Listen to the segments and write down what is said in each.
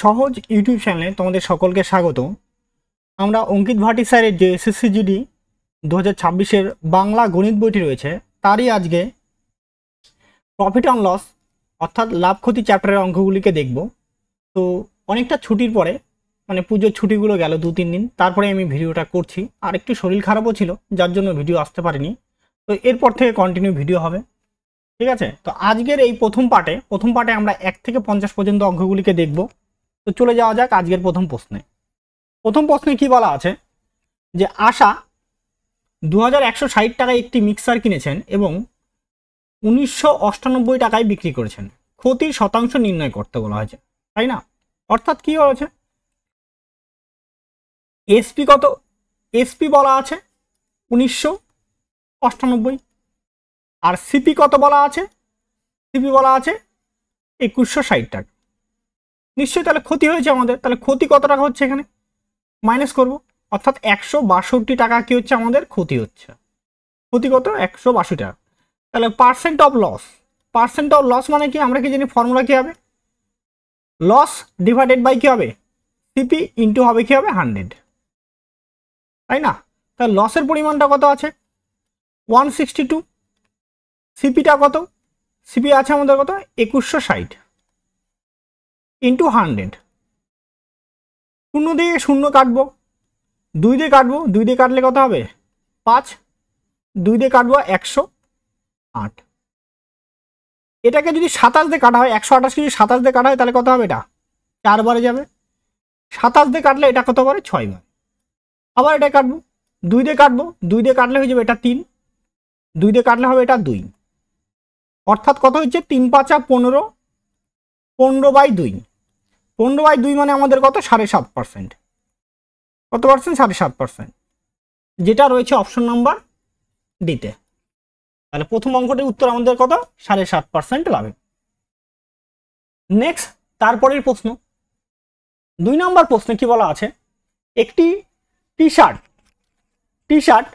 সহজ ইউটিউব চ্যানেলে তোমাদের সকলকে স্বাগত। আমরা অঙ্কিত ভাটি স্যারের যে এসএসসি জিডি 2026-এর বাংলা গণিত বইটি রয়েছে তারই আজকে প্রফিট অ্যান্ড লস অর্থাৎ লাভ ক্ষতি চ্যাপ্টারের অঙ্কগুলিকে দেখব। তো অনেকটা ছুটির পরে মানে পুজোর ছুটিগুলো গেল 2-3 দিন, তারপরে আমি ভিডিওটা করছি। আর একটু শরীর খারাপও ছিল যার জন্য ভিডিও আসতে পারেনি। তো এরপর থেকে কন্টিনিউ ভিডিও হবে, ঠিক আছে। তো আজকের এই প্রথম পার্টে আমরা 1 থেকে 50 পর্যন্ত অঙ্কগুলিকে দেখব। তো চলে যাওয়া যাক আজকের প্রথম প্রশ্নে কি বলা আছে যে আশা 2160 টাকায় একটি মিক্সার কিনেছেন এবং 1998 টাকায় বিক্রি করেছেন। ক্ষতির শতাংশ নির্ণয় করতে বলা হয়েছে, তাই না? অর্থাৎ কি হয়েছে, এসপি কত, এসপি বলা আছে 1998 আর সিপি কত বলা আছে, সিপি বলা আছে 2160 টাকা। নিশ্চয়ই তাহলে ক্ষতি হয়েছে আমাদের, তাহলে ক্ষতি কত টাকা হচ্ছে এখানে মাইনাস করব, অর্থাৎ 162 টাকা কি হচ্ছে আমাদের ক্ষতি হচ্ছে। ক্ষতি কত, 162 টাকা। তাহলে পার্সেন্ট অফ লস মানে কি, আমরা কি জানি ফর্মুলা কি হবে, লস ডিভাইডেড বাই কি হবে সিপি ইন্টু হবে কি হবে 100, তাই না? তাহলে লসের পরিমাণটা কত আছে 162, সিপিটা কত, সিপি আছে আমাদের কত 2160 ইন্টু 100। শূন্য দিয়ে শূন্য কাটবো, 2 দিয়ে কাটবো, 2 দিয়ে কাটলে কত হবে 5, 2 দিয়ে কাটবো 108। এটাকে যদি 27 দিয়ে কাটা হয়, 128 যদি 27 দিয়ে কাটা হয় তাহলে কত হবে, এটা 4 বারে যাবে। 27 দিয়ে কাটলে এটা কত বারে 6 বার। আবার এটা কাটবো, 2 দিয়ে কাটবো, 2 দিয়ে কাটলে হয়ে যাবে এটা 3, 2 দিয়ে কাটলে হবে এটা 2। অর্থাৎ কত হচ্ছে 3 5 15, 15/2, 15/2 মানে আমাদের কত 7.5%। কত পার্সেন্ট, 7.5%, যেটা রয়েছে অপশন নাম্বার ডিতে। তাহলে প্রথম অঙ্কটির উত্তর আমাদের কত 7.5% লাভে। নেক্সট তারপরের প্রশ্ন 2 নম্বর প্রশ্নে কি বলা আছে, একটি টি শার্ট $30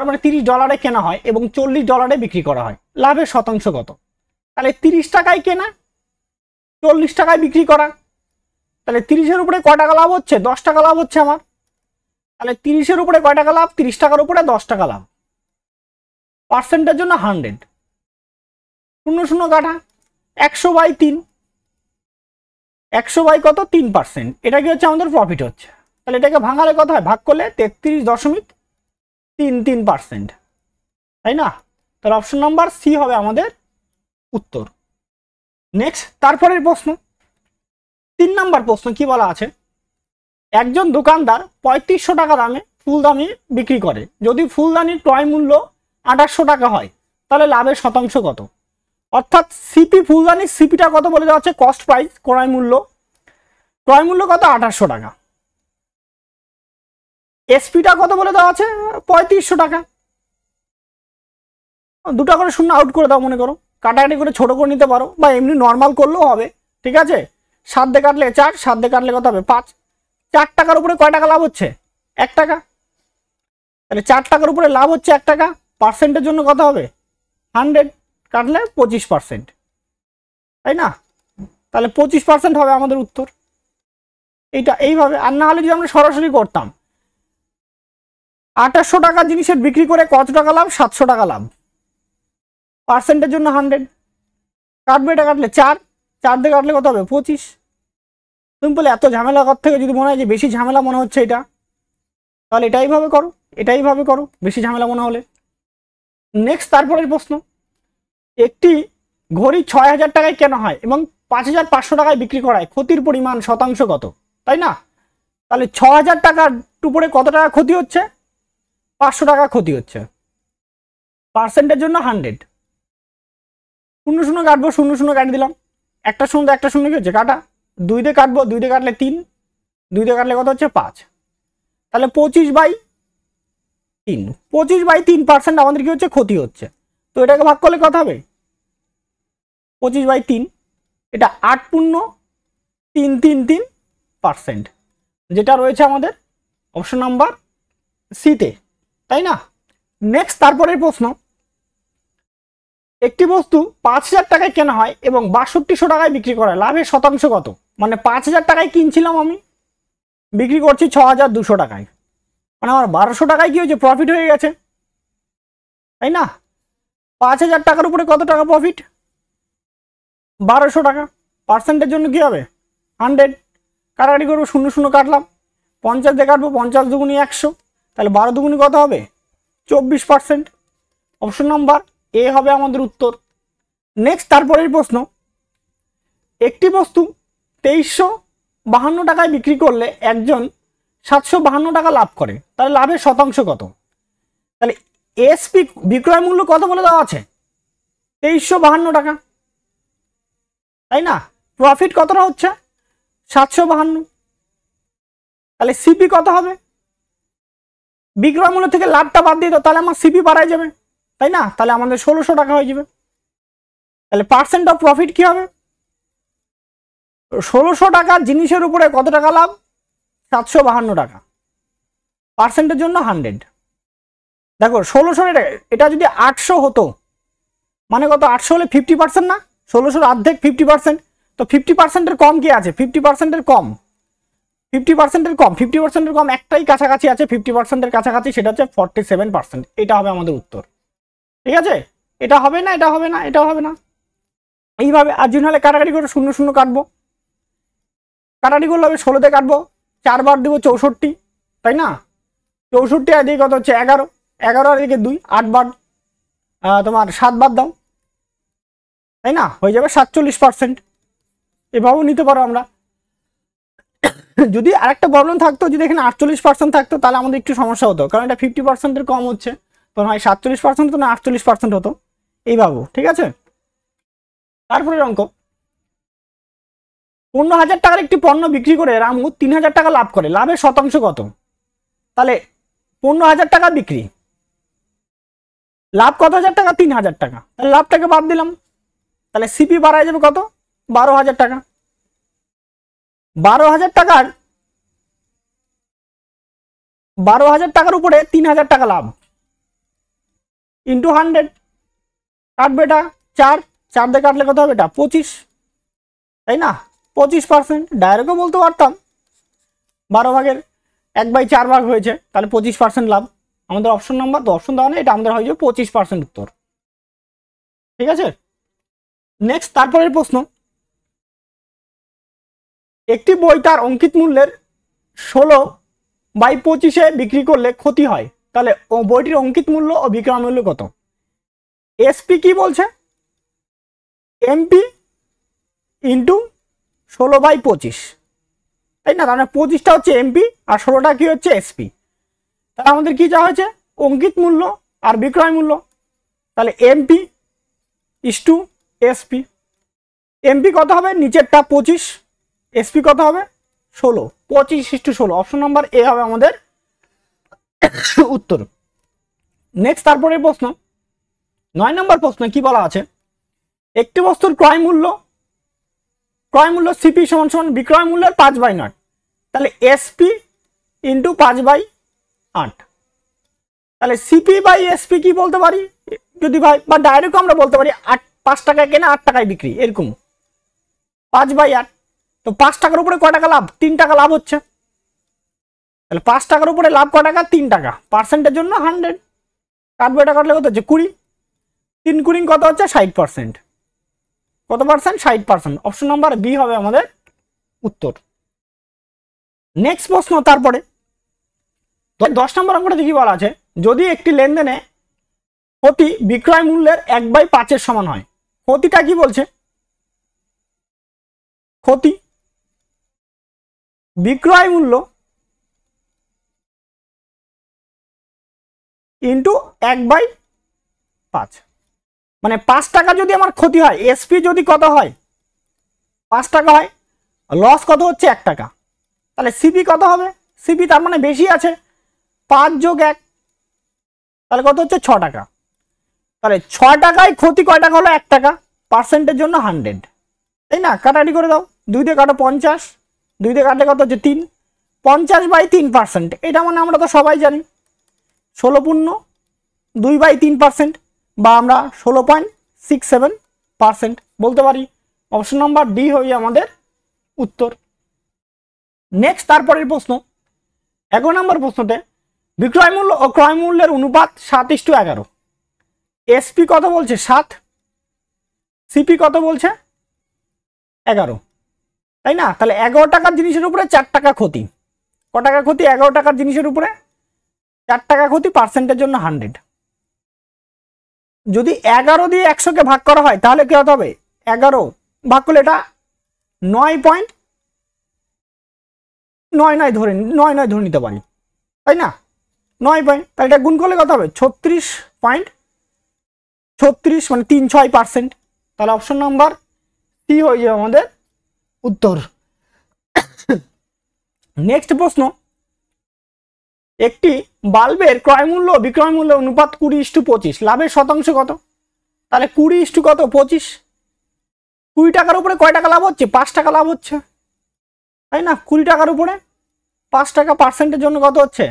মানে $30 কেনা হয় এবং $40 বিক্রি করা হয়, লাভের শতাংশ কত? তাহলে 30 টাকায় কেনা, 40 টাকায় বিক্রি করা, তাহলে 30-এর উপরে কয় টাকা লাভ হচ্ছে, 10 টাকা লাভ হচ্ছে আমার। তাহলে 30-এর উপরে কয় টাকা লাভ, 30 টাকার উপরে 10 টাকা লাভ। পার্সেন্টের জন্য 100, শূন্য শূন্য কাটা, 100/3, 100 কত 3%, এটা কি হচ্ছে আমাদের প্রফিট হচ্ছে। তাহলে এটাকে ভাঙালে কত হয়, ভাগ করলে 33.33%, তাই না? তাহলে অপশন নাম্বার সি হবে আমাদের উত্তর। নেক্সট তারপরের প্রশ্ন 3 নম্বর প্রশ্ন কি বলা আছে, একজন দোকানদার 3500 টাকা দামে ফুলদানি বিক্রি করে, যদি ফুলদানির ক্রয় মূল্য 2800 টাকা হয় তাহলে লাভের শতাংশ কত? অর্থাৎ সিপি ফুলদানির সিপিটা কত বলে দেওয়া হচ্ছে, কস্ট প্রাইস, ক্রয় মূল্য কত 2800 টাকা। এসপিটা কত বলে দেওয়া আছে 3500 টাকা। 2টা করে শূন্য আউট করে দাও, মনে করো কাটাকাটি করে ছোট করে নিতে পারো বা এমনি নর্মাল করলেও হবে, ঠিক আছে। 7 দিয়ে কাটলে 4, 7 দিয়ে কাটলে কত হবে 5, 4 টাকার উপরে কয় টাকা লাভ হচ্ছে 1 টাকা। তাহলে 4 টাকার উপরে লাভ হচ্ছে 1 টাকা, পার্সেন্টের জন্য কত হবে 100 কাটলে 25%, তাই না? তাহলে 25% হবে আমাদের উত্তর এইটা। এইভাবে, আর না হলে যদি আমরা সরাসরি করতাম 2800 টাকা জিনিসের বিক্রি করে কত টাকা লাভ, 700 টাকা লাভ, পার্সেন্টের জন্য 100 কাটবে, এটা কাটলে 4, 4 দিয়ে কাটলে কত হবে 25। সিম্পল। এত ঝামেলা কর থেকে যদি মনে হয় যে বেশি ঝামেলা মনে হচ্ছে এটা, তাহলে এটাইভাবে করো বেশি ঝামেলা মনে হলে। নেক্সট তারপরের প্রশ্ন, একটি ঘড়ি 6000 টাকায় কেনা হয় এবং 5500 টাকায় বিক্রি করা হয়, ক্ষতির পরিমাণ শতাংশ কত? তাই না? তাহলে 6000 টাকার উপরে কত টাকা ক্ষতি হচ্ছে, 500 টাকা ক্ষতি হচ্ছে, পার্সেন্টের জন্য 100, শূন্য শূন্য কাটবো, শূন্য শূন্য কাটি দিলাম, একটা শূন্য একটা শূন্য কি হচ্ছে কাটা, 2 দিয়ে কাটবো, 2 দিয়ে কাটলে 3, 2 দিয়ে কাটলে কত হচ্ছে 5। তাহলে 25/3 আমাদের কি হচ্ছে ক্ষতি হচ্ছে। তো এটাকে ভাগ করলে কত হবে 25/3, এটা 8.333%, যেটা রয়েছে আমাদের অপশন নাম্বার সিতে, তাই না? নেক্সট তারপরের প্রশ্ন একটি বস্তু 5,000 টাকায় কেনা হয় এবং 6200 টাকায় বিক্রি করা হয়, লাভের শতাংশ কত? মানে 5,000 টাকায় কিনছিলাম আমি, বিক্রি করছি 6,200 টাকায়, মানে আমার 1200 টাকায় কি হয়েছে? প্রফিট হয়ে গেছে, তাই না? 5,000 টাকার উপরে কত টাকা প্রফিট? 1200 টাকা। পার্সেন্টের জন্য কি হবে? 100। কাটাকাটি করবো, 0 0 কাটলাম, 50 দিয়ে কাটবো, 50 দুগুনি 100, তাহলে 12 দুগুনি কত হবে? 24%। অপশন নাম্বার এ হবে আমাদের উত্তর। নেক্সট, তারপরের প্রশ্ন, একটি বস্তু 2352 টাকায় বিক্রি করলে একজন 752 টাকা লাভ করে, তাহলে লাভের শতাংশ কত? তাহলে এসপি বিক্রয় মূল্য কত বলে দেওয়া আছে? 2352 টাকা, তাই না? প্রফিট কতটা হচ্ছে? 752। তাহলে সিপি কত হবে? বিক্রয় মূল্য থেকে লাভটা বাদ দিয়ে দাও, তাহলে আমার সিপি বাড়ায় যাবে, তাই না? তাহলে আমাদের 1600 টাকা হয়ে যাবে। তাহলে পার্সেন্ট অফ প্রফিট কি হবে? 1600 টাকার জিনিসের উপরে কত টাকা লাভ? 752 টাকা। পার্সেন্টের জন্য 100। দেখো 1600, এটা যদি 800 হতো, মানে কত? 800 হলে 50% না? 1600-র অর্ধেক 50%, তো 50%-এর কম কি আছে? 50%-এর কম, 50%-এর কম, 50%-এর কম একটাই কাছাকাছি আছে 50%-এর কাছাকাছি, সেটা হচ্ছে 47%। এটা হবে আমাদের উত্তর, ঠিক আছে? এটা হবে না, এটা হবে না, এটা হবে না, এইভাবে। আর যদি হলে কাটাকাটি করে 0 0 কাটবো, কাটাকাটি করলে হবে 16 দিয়ে কাটবো, 4 বার দিব 64, তাই না? 64 আর দিকে কত হচ্ছে? 11, 11 আর দিকে 2, 8 বার, তোমার 7 বার দাও, তাই না? হয়ে যাবে 47%। এভাবেও নিতে পারো আমরা। যদি আরেকটা প্রবলেম থাকতো, যদি এখানে 48% থাকতো, তাহলে আমাদের একটু সমস্যা হতো, কারণ এটা 50%-এর কম হচ্ছে, তো হয় 47% তো না 48% হতো, এইভাবে, ঠিক আছে? তারপরে অঙ্ক, 15,000 টাকার একটি পণ্য বিক্রি করে রামু 3,000 টাকা লাভ করে, লাভের শতাংশ কত? তাহলে 15,000 টাকা বিক্রি, লাভ কত হাজার টাকা? 3,000 টাকা। তাহলে লাভটাকে বাদ দিলাম, তাহলে সিপি বাড়ায় যাবে কত? 12,000 টাকা। 12,000 টাকার 12,000 টাকার উপরে 3,000 টাকা লাভ ইন্টু 100, কাটবে এটা 4, 4 দিয়ে কাটলে কত হবে? এটা 25, তাই না? 25%। ডাইরেক্টও বলতে পারতাম 12 ভাগের 1/4 ভাগ হয়েছে, তাহলে 25% লাভ। আমাদের অপশন নাম্বার, তো অপশন দেওয়া নেই, এটা আমাদের হয়ে যাবে 25% উত্তর, ঠিক আছে? নেক্সট, তারপরের প্রশ্ন, একটি বই তার অঙ্কিত মূল্যের 16/25-এ বিক্রি করলে ক্ষতি হয়, তাহলে বইটির অঙ্কিত মূল্য ও বিক্রয় মূল্য কত? এসপি কি বলছে? এমপি ইন্টু 16/25, তাই না? তার মানে 25টা হচ্ছে এমপি আর 16টা কি হচ্ছে এসপি। তাহলে আমাদের কি যা হয়েছে? অঙ্কিত মূল্য আর বিক্রয় মূল্য, তাহলে MP is to SP. MP কত হবে? নিচেরটা 25, এসপি কত হবে? 16, 25:16। অপশন নাম্বার এ হবে আমাদের উত্তর। নেক্সট, তারপরে প্রশ্ন 9 নম্বর প্রশ্ন কি বলা আছে? একটি বস্তুর ক্রয় মূল্য সিপি সমান সমান বিক্রয় মূল্যের 5/8, তাহলে এসপি ইন্টু 5/8। তাহলে সিপি বাই এসপি কি বলতে পারি যদি ভাই, বা ডাইরেক্ট আমরা বলতে পারি 5 টাকায় কেনা 8 টাকায় বিক্রি, এরকম 5/8। তো 5 টাকার উপরে কয় টাকা লাভ? 3 টাকা লাভ হচ্ছে, তাহলে 5 টাকার উপরে লাভ কয় টাকা? 3 টাকা। পার্সেন্টের জন্য 100, কাটবো, এটা কাটলে কত হচ্ছে? 20, 3 20 কত হচ্ছে? 60%। কত পার্সেন্ট? 60%। অপশন নাম্বার বি হবে আমাদের উত্তর। নেক্সট প্রশ্ন, তারপরে 10 নম্বর অঙ্কটা দেখি বলা আছে, যদি একটি লেনদেনে ক্ষতি বিক্রয় মূল্যের 1/5-এর সমান হয়, ক্ষতিটা কি বলছে? ক্ষতি বিক্রয় মূল্য ইন্টু 1/5, মানে 5 টাকা যদি আমার ক্ষতি হয়, এসপি যদি কত হয়? 5 টাকা হয়, লস কত হচ্ছে? 1 টাকা। তাহলে সিপি কত হবে? সিপি তার মানে বেশি আছে, 5 যোগ 1, তাহলে কত হচ্ছে? 6 টাকা। তাহলে 6 টাকায় ক্ষতি কয় টাকা হলো? 1 টাকা। পার্সেন্টের জন্য 100, তাই না? কাটাকাটি করে দাও, 2 দিয়ে কাটো 50, 2 দিয়ে কাটলে কত হচ্ছে? 3, 50/3%। এটা মানে আমরা তো সবাই জানি 16 পূর্ণ 2/3%, বা আমরা 0.67% বলতে পারি। অপশন নাম্বার ডি হয়ে আমাদের উত্তর। নেক্সট তারপরের প্রশ্ন 11 নম্বর প্রশ্নতে বিক্রয় মূল্য ও ক্রয় মূল্যের অনুপাত 7:11। এসপি কত বলছে 7, সিপি কত বলছে 11, তাই না? তাহলে 11 টাকার জিনিসের উপরে 4 টাকা ক্ষতি। ক টাকা ক্ষতি? 11 টাকার জিনিসের উপরে 4 টাকা ক্ষতি, পার্সেন্টের জন্য 100। যদি 11 দিয়ে 100কে ভাগ করা হয় তাহলে কি হতে হবে? 11 ভাগ করলে এটা 9.99 ধরে নিতে পারি, তাই না? 9 পয়েন্ট, তাহলে এটা গুণ করলে কত হবে? 36.36 মানে 36%। তাহলে অপশন নাম্বার সি হয়ে যাবে আমাদের উত্তর। নেক্সট প্রশ্ন, একটি বাল্বের ক্রয় মূল্য বিক্রয় মূল্য অনুপাত 20:25, লাভের শতাংশ কত? তাহলে 20 কত 25, 20 টাকার উপরে কয় টাকা লাভ হচ্ছে? 5 টাকা লাভ হচ্ছে, তাই না? 20 টাকার উপরে 5 টাকা, পার্সেন্টের জন্য কত হচ্ছে?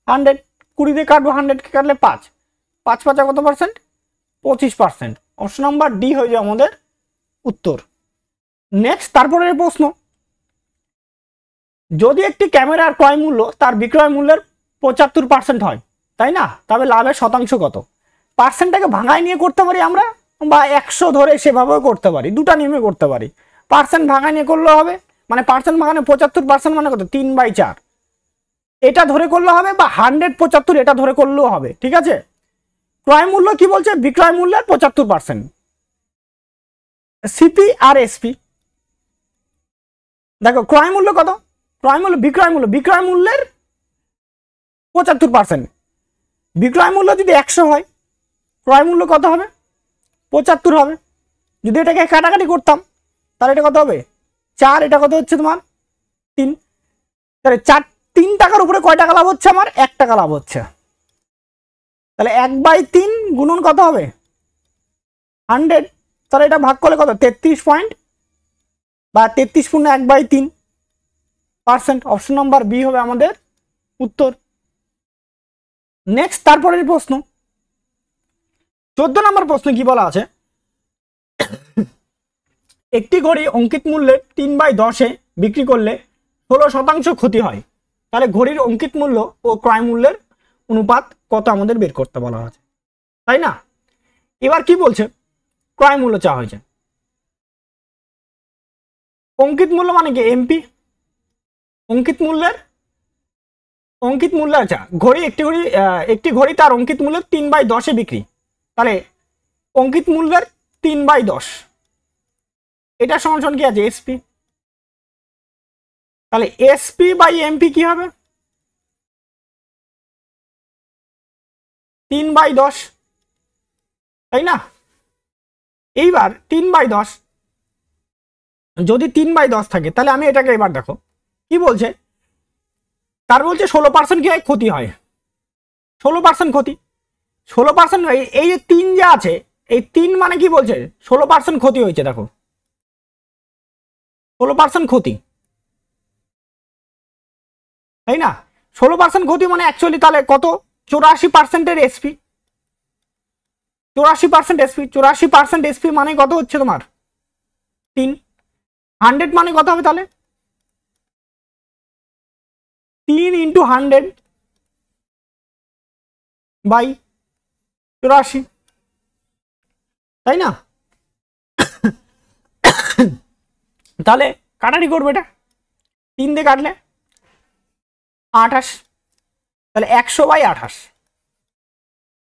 100। 20 দিয়ে কাটবো, 100কে কাটলে 5, 5 5 কত পার্সেন্ট? 25%। অপশন নাম্বার ডি হয়ে যাবে আমাদের উত্তর। নেক্সট তারপরের প্রশ্ন, যদি একটি ক্যামেরার ক্রয় মূল্য তার বিক্রয় মূল্যের 75% হয়, তাই না? তবে লাভের শতাংশ কত? পার্সেন্টটাকে ভাঙায় নিয়ে করতে পারি আমরা, বা 100 ধরে সেভাবেও করতে পারি, দুটা নিয়মে করতে পারি। পার্সেন্ট ভাঙায় নিয়ে করলে হবে, মানে পার্সেন্ট ভাঙানে 75% মানে কত? 3/4, এটা ধরে করলে হবে, বা 100/75 এটা ধরে করলেও হবে, ঠিক আছে? ক্রয় মূল্য কি বলছে? বিক্রয় মূল্যের 75%। সিপি আর এসপি, দেখো ক্রয় মূল্য কত? ক্রয় মূল্য বিক্রয় মূল্যের 75%। বিক্রয় মূল্য যদি 100 হয়, ক্রয় মূল্য কত হবে? 75 হবে। যদি এটাকে কাটাকাটি করতাম তাহলে এটা কত হবে? 4, এটা কত হচ্ছে তোমার? 3। তাহলে 3 টাকার উপরে কয় টাকা লাভ হচ্ছে আমার? 1 টাকা লাভ হচ্ছে। তাহলে 1/3 গুণন কত হবে? 100। তাহলে এটা ভাগ করলে কত? 33 পয়েন্ট, বা 33.1/3%। অপশন নাম্বার বি হবে আমাদের উত্তর। নেক্সট তারপরের প্রশ্ন 14 নম্বর প্রশ্ন কি বলা আছে? একটি ঘড়ি অঙ্কিত মূল্যে 3/10-এ বিক্রি করলে 16% ক্ষতি হয়। তাহলে ঘড়ির অঙ্কিত মূল্য ও ক্রয় মূল্যের অনুপাত কত আমাদের বের করতে বলা আছে, তাই না? এবার কি বলছে? ক্রয় মূল্য চাওয়া হয়েছে। অঙ্কিত মূল্য মানে কি? এমপি। অঙ্কিত মূল্য আচ্ছা, একটি ঘড়ি তার অঙ্কিত মূল্য 3/10-এ বিক্রি, তাহলে অঙ্কিত মূল্যের 3/10, এটা সমান কি আছে? এসপি। তাহলে এসপি বাই এমপি কি হবে? 3/10, তাই না? এইবার 3/10, যদি 3/10 থাকে তাহলে আমি এটাকে এবার দেখো কি বলছে। তার বলছে 16% কি হয়? ক্ষতি হয়। 16% ক্ষতি, 16% এই যে 3 যে আছে, এই 3 মানে কি বলছে? 16% ক্ষতি হয়েছে। দেখো 16% ক্ষতি, তাই না? 16% ক্ষতি মানে অ্যাকচুয়ালি তাহলে কত? 84%-এর এসপি। 84% এসপি, 84% এসপি মানে কত হচ্ছে তোমার? 3। 100 মানে কত হবে তাহলে? 3 × 100/84, তাই না? তাহলে কাটারি করবে, এটা 3 দিয়ে কাটলে 28, তাহলে 100/28।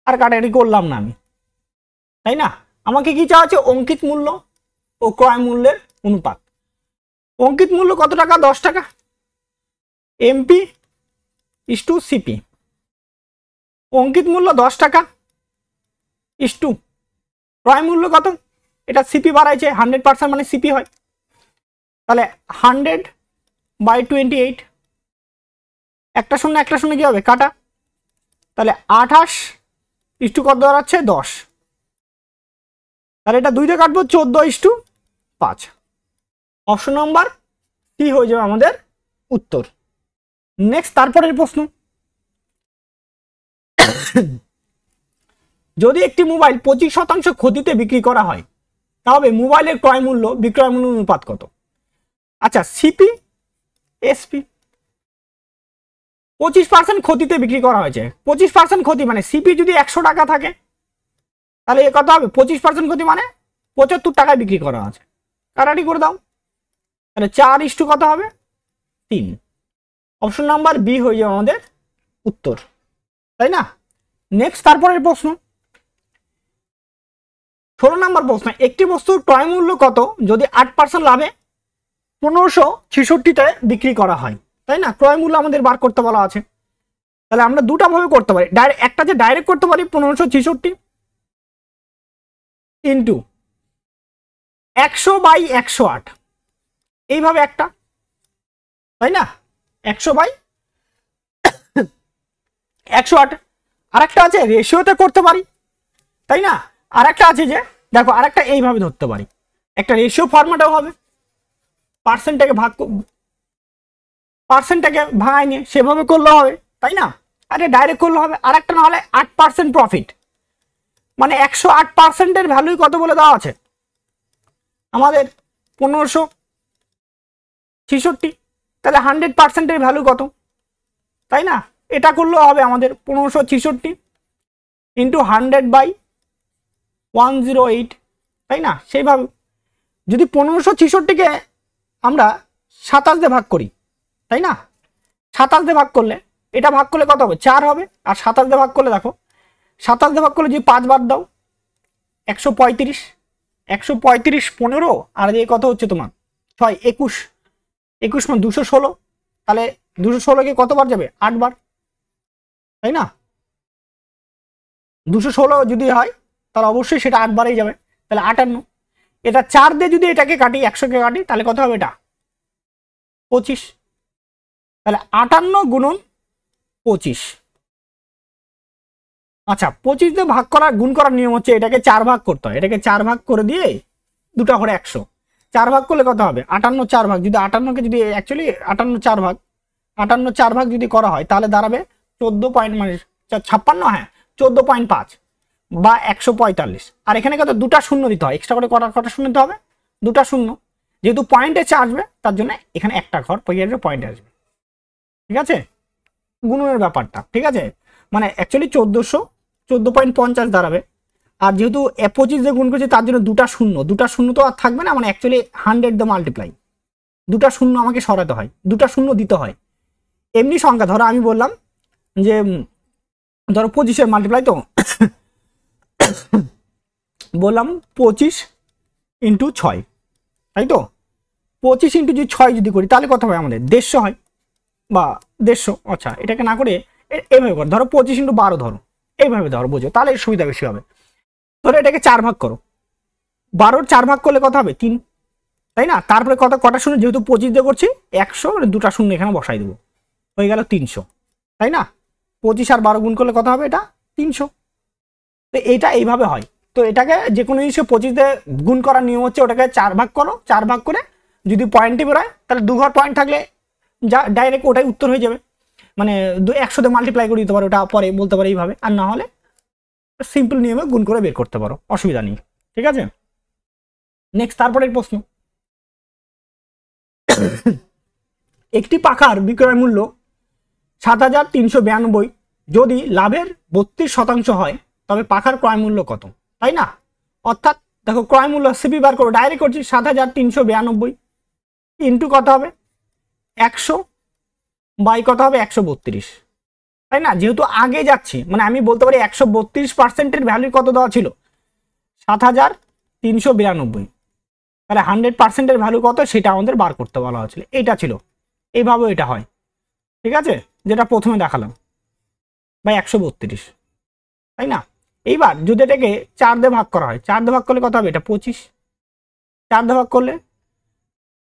আর কাটারি করলাম না আমি, তাই না? আমাকে কি চাওয়া হচ্ছে? অঙ্কিত মূল্য ও ক্রয় মূল্যের অনুপাত। অঙ্কিত মূল্য কত টাকা? 10 টাকা। MP is to CP. অঙ্কিত মূল্য 10 টাকা ইস টু ক্রয় মূল্য কত? এটা সিপি বাড়াইছে, 100% মানে সিপি হয়। তাহলে 100/28, একটা শূন্য কি হবে? কাটা। তাহলে 28 ইস টু কত দাঁড়াচ্ছে? 10। তাহলে এটা 2 দিয়ে কাটবো, 14:5। অপশন নাম্বার সি হয়ে যাবে আমাদের উত্তর। নেক্সট তারপরের প্রশ্ন যদি একটি মোবাইল 25% ক্ষতিতে বিক্রি করা হয় তাহলে মোবাইলের ক্রয় মূল্য বিক্রয় মূল্য অনুপাত কত? আচ্ছা, সিপি এসপি 25% ক্ষতিতে বিক্রি করা হয়েছে, 25% ক্ষতি মানে সিপি যদি 100 টাকা থাকে তাহলে এ কত হবে? 25% ক্ষতি মানে 75 টাকায় বিক্রি করা আছে। কাটাটি করে দাও, তাহলে 4:, কত হবে? 3। অপশন নাম্বার বি হয়ে যাবে আমাদের উত্তর, তাই না? নেক্সট তারপরের প্রশ্ন 16 নম্বর প্রশ্ন, একটি বস্তুর ক্রয় মূল্য কত যদি 8% লাভে 1566 বিক্রি করা হয়, তাই না? ক্রয় মূল্য আমাদের বার করতে বলা আছে, তাহলে আমরা দুটা ভাবে করতে পারি। একটা যে ডাইরেক্ট করতে পারি 1566 ইন্টু 100/108, এইভাবে একটা, তাই না? 100/108। আরেকটা আছে রেশিওতে করতে পারি, তাই না? আরেকটা আছে যে দেখো, আরেকটা এইভাবে ধরতে পারি, একটা রেশিও ফরম্যাটও হবে, পার্সেন্টটাকে ভাঙাই নিয়ে সেভাবে করলে হবে, তাই না? আরে ডাইরেক্ট করলে হবে। আরেকটা না হলে 8% প্রফিট, মানে 108%-এর ভ্যালু কত বলে দেওয়া আছে আমাদের? 1566, তাহলে 100%-এর ভ্যালু কত, তাই না? এটা করলেও হবে আমাদের 1566 ইন্টু 100/108, তাই না? সেইভাবে যদি 1566-কে আমরা 27 দিয়ে ভাগ করি, তাই না? 27 দিয়ে ভাগ করলে, এটা ভাগ করলে কত হবে? 4 হবে। আর 27 দিয়ে ভাগ করলে দেখো, 27 দিয়ে ভাগ করলে যদি 5 বার দাও 135, 135 15, আর এই কত হচ্ছে তোমার 6 21, 21 মানে 216, তাহলে 216-কে কতবার যাবে? 8 বার, তাই না? 216 যদি হয় তাহলে অবশ্যই সেটা 8 বারেই যাবে, তাহলে 58। এটা 4 দিয়ে যদি এটাকে কাটি, 100-কে কাটি, তাহলে কত হবে? এটা 25, তাহলে 58 গুণন 25। আচ্ছা, 25 দিয়ে ভাগ করার গুণ করার নিয়ম হচ্ছে এটাকে 4 ভাগ করতে হয়, এটাকে 4 ভাগ করে দিয়ে দুটা করে 100, 4 ভাগ করলে কত হবে? 58 4 ভাগ, যদি 58-কে যদি অ্যাকচুয়ালি 58 4 ভাগ যদি করা হয় তাহলে দাঁড়াবে 14 পয়েন্ট, মানে 56, হ্যাঁ 14.5 বা 145। আর এখানে কত? দুটা শূন্য দিতে হয়, এক্সট্রা করে কটা শূন্য দিতে হবে? দুটা শূন্য, যেহেতু পয়েন্টে আসবে তার জন্য এখানে একটা ঘর পয়েন্টে আসবে, ঠিক আছে? গুণনের ব্যাপারটা, ঠিক আছে? মানে অ্যাকচুয়ালি 1450 দাঁড়াবে, আর যেহেতু 25 দিয়ে গুণ করছি তার জন্য দুটা শূন্য তো আর থাকবে না, মানে অ্যাকচুয়ালি 100 দিয়ে মাল্টিপ্লাই, দুটা শূন্য আমাকে সরাতে হয়, দুটা শূন্য দিতে হয়। এমনি সংখ্যা ধরো আমি বললাম যে ধরো 25-এর মাল্টিপ্লাই, তো বললাম 25 ইন্টু 6, তাই তো? 25 ইন্টু যদি 6 যদি করি তাহলে কত হবে আমাদের? 150 হয় বা 150। আচ্ছা, এটাকে না করে এইভাবে করো, ধরো 25 ইন্টু 12 ধরো, এইভাবে ধরো, বুঝো, তাহলে সুবিধা বেশি হবে। ধরো এটাকে 4 ভাগ করো, 12-র 4 ভাগ করলে কত হবে? 3, তাই না? তারপরে কটা শূন্য, যেহেতু 25 দিয়ে করছি 100, মানে দুটা শূন্য এখানে বসাই দেবো, হয়ে গেল 300, তাই না? 25 আর 12 গুণ করলে কত হবে? এটা 300। তো এইটা এইভাবে হয়। তো এটাকে যে কোনো জিনিসকে 25 দিয়ে গুণ করার নিয়ম হচ্ছে ওটাকে 4 ভাগ করো, 4 ভাগ করে যদি পয়েন্টে বেরোয় তাহলে 2 ঘর পয়েন্ট থাকলে যা ডাইরেক্ট ওটাই উত্তর হয়ে যাবে, মানে 100 দিয়ে মাল্টিপ্লাই করে দিতে পারো, ওটা পরে বলতে পারো এইভাবে, আর না হলে সিম্পল নিয়মে গুণ করে বের করতে পারো, অসুবিধা নেই, ঠিক আছে? নেক্সট তারপরের প্রশ্ন, একটি পাখার বিক্রয় মূল্য 7392, যদি লাভের 32% হয় তবে পাখার ক্রয় মূল্য কত, তাই না? অর্থাৎ দেখো, ক্রয় মূল্য সিপি বার করো, ডাইরেক্ট করছি 7392 ইন্টু কত হবে? 100 বাই কত হবে? 132, তাই না? যেহেতু আগে যাচ্ছি, মানে আমি বলতে পারি 132%-এর ভ্যালু কত দেওয়া ছিল? 7392, তাহলে 100%-এর ভ্যালু কত সেটা আমাদের বার করতে বলা হয়েছিল, এটা ছিল, এইভাবে এটা হয়, ঠিক আছে? যেটা প্রথমে দেখালাম বাই 132, তাই না? এইবার যদি এটাকে 4 দিয়ে ভাগ করা হয়, 4 দিয়ে ভাগ করলে কত হবে? এটা 25, 4 দিয়ে ভাগ করলে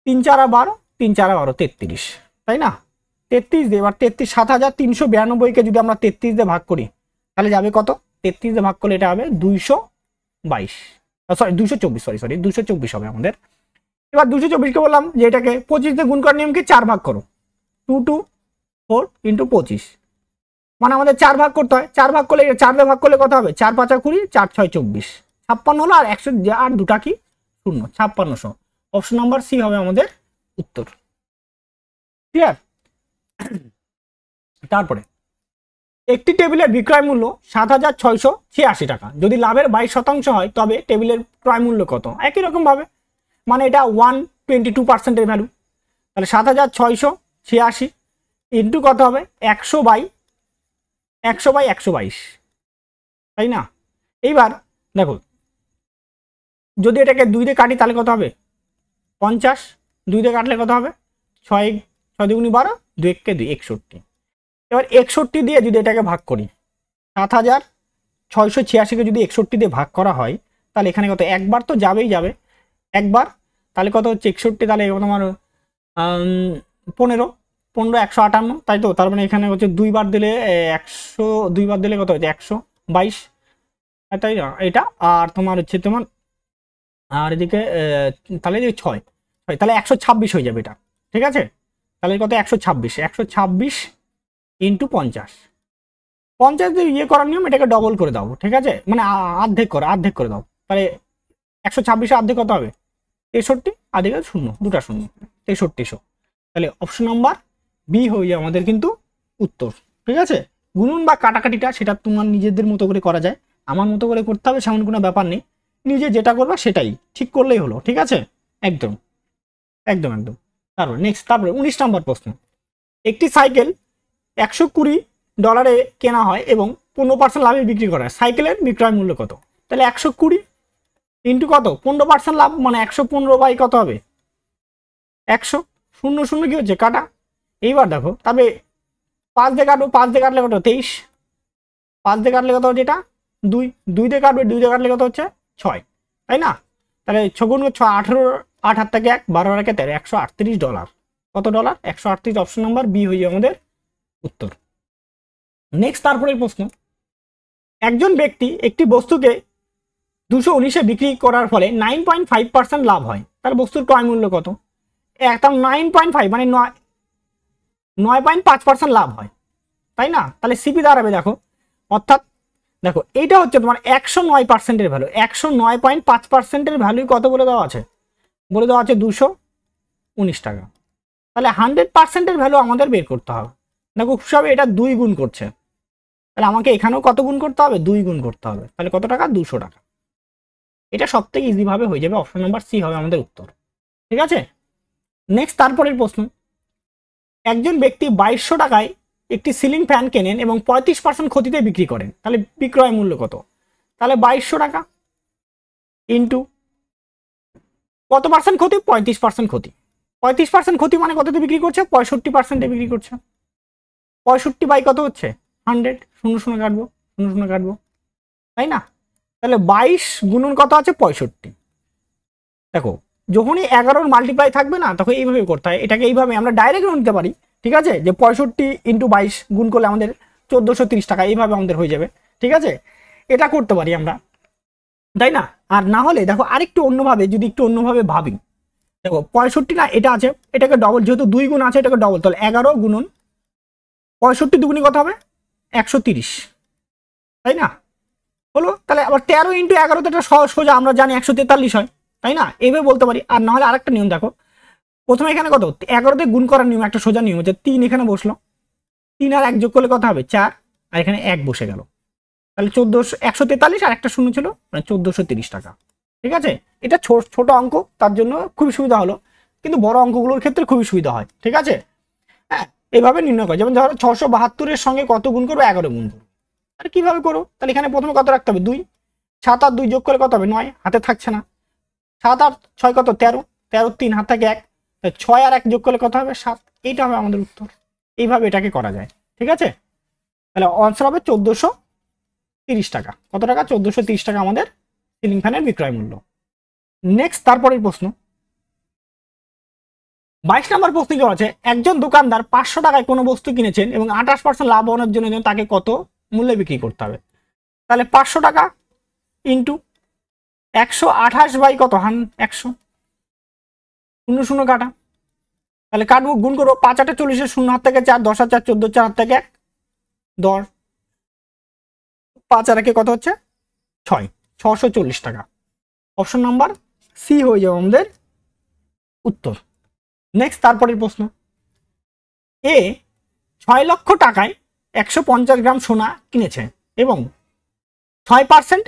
3 4 12, 3 4 12 33, তাই না? 33 দিয়ে, এবার 7392-কে যদি আমরা 33 দিয়ে ভাগ করি তাহলে যাবে কত? 33 দিয়ে ভাগ করলে এটা হবে 222, সরি 224, সরি 224 হবে আমাদের। এবার 224-কে বললাম যে এটাকে 25 দিয়ে গুণ করার নিয়ম কি? 4 ভাগ করো, 2 2 4 ইন্টু 25, মানে আমাদের 4 ভাগ করতে হয়, 4 ভাগ করলে 4 দিয়ে ভাগ করলে কত হবে, 4 5 20, 4 6 24, 56 হলো, আর 100 আর দুটা কি শূন্য, 5600। অপশন নাম্বার সি হবে আমাদের উত্তর। ক্লিয়ার? তারপরে একটি টেবিলের বিক্রয় মূল্য 7686 টাকা, যদি লাভের 22% হয় তবে টেবিলের ক্রয় মূল্য কত? একই রকম ভাবে, মানে এটা 122% ভ্যালু, তাহলে 7686 ইন্টু কত হবে, 100/122, তাই না? এইবার দেখো, যদি এটাকে 2 দিয়ে কাটি তাহলে কত হবে, 50, 2 দিয়ে কাটলে কত হবে, 6 6 2 12, 2 1 2, 61। এবার 61 দিয়ে যদি এটাকে ভাগ করি, 7686 কে যদি 61 দিয়ে ভাগ করা হয় তাহলে এখানে কত, একবার তো যাবেই যাবে, একবার, তাহলে কত হচ্ছে 61, তাহলে তোমার 15 15 158, তাই তো? তার মানে এখানে হচ্ছে 2 বার দিলে 100, 2 বার দিলে কত হচ্ছে 122, তাই না? এটা আর তোমার হচ্ছে তোমার, আর এদিকে তাহলে 6 তাহলে 126 হয়ে যাবে এটা, ঠিক আছে? তাহলে কত, 126 ইন্টু 50, 50 দিয়ে ইয়ে করার নিয়ম, এটাকে ডবল করে দাও, ঠিক আছে? মানে অর্ধেক করে দাও, তাহলে 126 অর্ধেক কত হবে, 63, আদিকে শূন্য, দুটা শূন্য, 6300। তাহলে অপশন নাম্বার বি হয়ে যায় আমাদের কিন্তু উত্তর, ঠিক আছে? গুণন বা কাটাকাটিটা সেটা তোমার নিজেদের মতো করে করা যায়, আমার মতো করে করতে হবে সেমন কোনো ব্যাপার নেই, নিজে যেটা করবা সেটাই ঠিক করলেই হলো, ঠিক আছে? একদম একদম একদম। তারপর নেক্সট, তারপরে 19 নম্বর প্রশ্ন, একটি সাইকেল $120 কেনা হয় এবং 15% লাভে বিক্রি করা হয়, সাইকেলের বিক্রয় মূল্য কত? তাহলে 120 ইন্টু কত, 15% লাভ, মানে 115 বাই কত হবে, 100, শূন্য শূন্য কি হচ্ছে কাটা। এইবার দেখো, তবে 5 দিয়ে কাটবো, 5 দিয়ে কাটলে কত, 23, 5 দিয়ে কাটলে কত হচ্ছে এটা 2, 2 দিয়ে কাটবে, 2 দিয়ে কাটলে কত হচ্ছে 6, তাই না? তাহলে 6 গুণ 6, 18, 8 হাত থেকে 1, 12 হাতে 13, $138, কত ডলার, 138। অপশন নাম্বার বি হয়ে যায় আমাদের উত্তর। নেক্সট, তারপরের প্রশ্ন, একজন ব্যক্তি একটি বস্তুকে 219-এ বিক্রি করার ফলে 9.5% লাভ হয়, তার বস্তুর ক্রয় মূল্য কত? একদম 9.5 মানে 9.5% লাভ হয়, তাই না? তাহলে সিপি দাঁড়াবে দেখো, অর্থাৎ দেখো এইটা হচ্ছে তোমার 109%-এর ভ্যালু, 109.5%-এর ভ্যালু কত বলে দেওয়া আছে, বলে দেওয়া আছে 219 টাকা। তাহলে 100%-এর ভ্যালু আমাদের বের করতে হবে। দেখো সব এটা 2 গুণ করছে, তাহলে আমাকে এখানেও কত গুণ করতে হবে, 2 গুণ করতে হবে, তাহলে কত টাকা, 200 টাকা। এটা সব থেকে ইজি ভাবে হয়ে যাবে, অপশন নাম্বার সি হবে আমাদের উত্তর, ঠিক আছে? নেক্সট, তারপরের প্রশ্ন, একজন ব্যক্তি 2200 টাকায় একটি সিলিং ফ্যান কেনেন এবং 35% ক্ষতিতে বিক্রি করেন, তাহলে বিক্রয় মূল্য কত? তাহলে 2200 টাকা ইন্টু কত পার্সেন্ট ক্ষতি, 35% ক্ষতি, 35% ক্ষতি মানে কততে বিক্রি করছে, 65%-এ বিক্রি করছে, 65 বাই কত হচ্ছে 100, শূন্য শূন্য কাটবো, শূন্য শূন্য কাটবো, তাই না? তাহলে 22 গুণন কত আছে, 65। দেখো যখনই 11-র মাল্টিপ্লাই থাকবে না তখন এইভাবে করতে হয়, এটাকে এইভাবে আমরা ডাইরেক্ট নিতে পারি, ঠিক আছে? যে 65 ইন্টু 22 গুণ করলে আমাদের 1430 টাকা, এইভাবে আমাদের হয়ে যাবে, ঠিক আছে? এটা করতে পারি আমরা, তাই না? আর না হলে দেখো আরেকটু অন্যভাবে, যদি একটু অন্যভাবে ভাবি, দেখো 65 না এটা আছে, এটাকে ডবল, যেহেতু 2 গুণ আছে এটাকে ডবল, তাহলে 11 গুণন 65 দুগুণি কত হবে, 130, তাই না? হলো, তাহলে আবার 13 ইন্টু 11 তো এটা সোজা আমরা জানি 143 হয়, তাই না? এইভাবে বলতে পারি। আর না হলে আরেকটা নিয়ম দেখো, প্রথমে এখানে কত, 11-তে গুণ করার নিয়ম, একটা সোজা নিয়ম হচ্ছে 3 এখানে বসলো, 3 আর 1 যোগ করলে কত হবে 4, আর এখানে 1 বসে গেল, তাহলে 143, আর একটা শূন্য ছিল, মানে 1430 টাকা, ঠিক আছে? এটা ছোট অঙ্ক, তার জন্য খুবই সুবিধা হলো, কিন্তু বড় অঙ্কগুলোর ক্ষেত্রে খুবই সুবিধা হয়, ঠিক আছে? হ্যাঁ, এইভাবে নির্ণয় করে, যেমন ধরো 672-এর সঙ্গে কত গুণ করবো, 11 গুণ করবো, আর কিভাবে করো, তাহলে এখানে প্রথমে কত রাখতে হবে, 2, 7 আর 2 যোগ করলে কত হবে 9, হাতে থাকছে না, 7 আর 6 কত 13, 13 3 হাত থেকে 1, 6 আর 1 যোগ করলে কত হবে 7, এইটা হবে আমাদের উত্তর। এইভাবে এটাকে করা যায়, ঠিক আছে? তাহলে আনসার হবে 1430 টাকা, কত টাকা, 1430 টাকা আমাদের সিলিং ফ্যানের বিক্রয় মূল্য। নেক্সট, তারপরের প্রশ্ন, 22 নম্বর প্রশ্ন কি আছে, একজন দোকানদার 500 টাকায় কোনো বস্তু কিনেছেন এবং 28% লাভ হওয়ার জন্য তাকে কত মূল্যে বিক্রি করতে হবে? তাহলে 500 টাকা ইন্টু 128 বাই কত, 100, শূন্য শূন্য কাটা, তাহলে কাটবো, গুণ করবো, 5 8 40, শূন্য হাত থেকে 4, 10 আর 4 14, 4 হাত থেকে 1, 10, 5 আর 1 কত হচ্ছে 6, 640 টাকা। অপশন নাম্বার সি হয়ে যাবে আমাদের উত্তর। নেক্সট তারপরের প্রশ্ন, এ 6 লক্ষ টাকায় 150 গ্রাম সোনা কিনেছে এবং 6%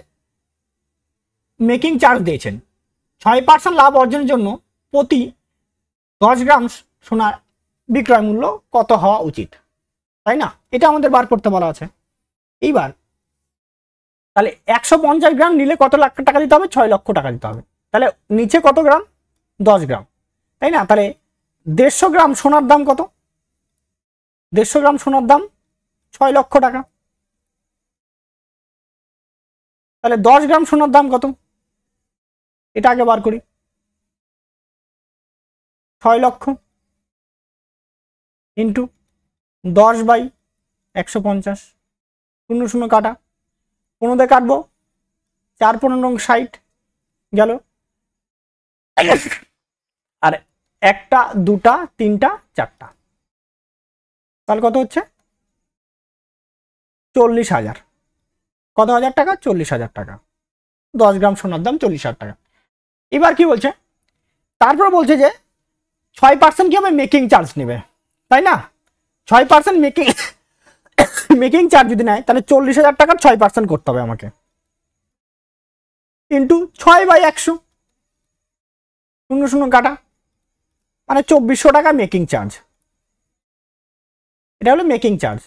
মেকিং চার্জ দিয়েছেন। 6% লাভ অর্জনের জন্য প্রতি 10 গ্রাম সোনার বিক্রয় মূল্য কত হওয়া উচিত, তাই না? এটা আমাদের বার করতে বলা আছে। এইবার তাহলে 150 গ্রাম নিলে কত লাখ টাকা দিতে হবে, 6 লক্ষ টাকা দিতে হবে। তাহলে নিচে কত গ্রাম, 10 গ্রাম, তাই না? তাহলে 150 গ্রাম সোনার দাম কত, 150 গ্রাম সোনার দাম 6 লক্ষ টাকা। তাহলে 10 গ্রাম সোনার দাম কত, এটা আগে বার করি। 6 লক্ষ ইন্টু 10/150, 0 0 কাটা, 15 দিয়ে কাটবো, 4 15 60 গেল। আর 1টা 2টা 3টা 4টা, তাহলে কত হচ্ছে 40,000। কত হাজার টাকা, 40,000 টাকা। 10 গ্রাম সোনার দাম 40,000 টাকা। এবার কি বলছে, তারপর বলছে যে 6% কি হবে, মেকিং চার্জ নেবে, তাই না? 6% মেকিং চার্জ যদি নেয় তাহলে 40,000 টাকার 6% করতে হবে আমাকে, ইন্টু 6/100, 0 0 কাটা, মানে 2400 টাকা মেকিং চার্জ। এটা হলো মেকিং চার্জ,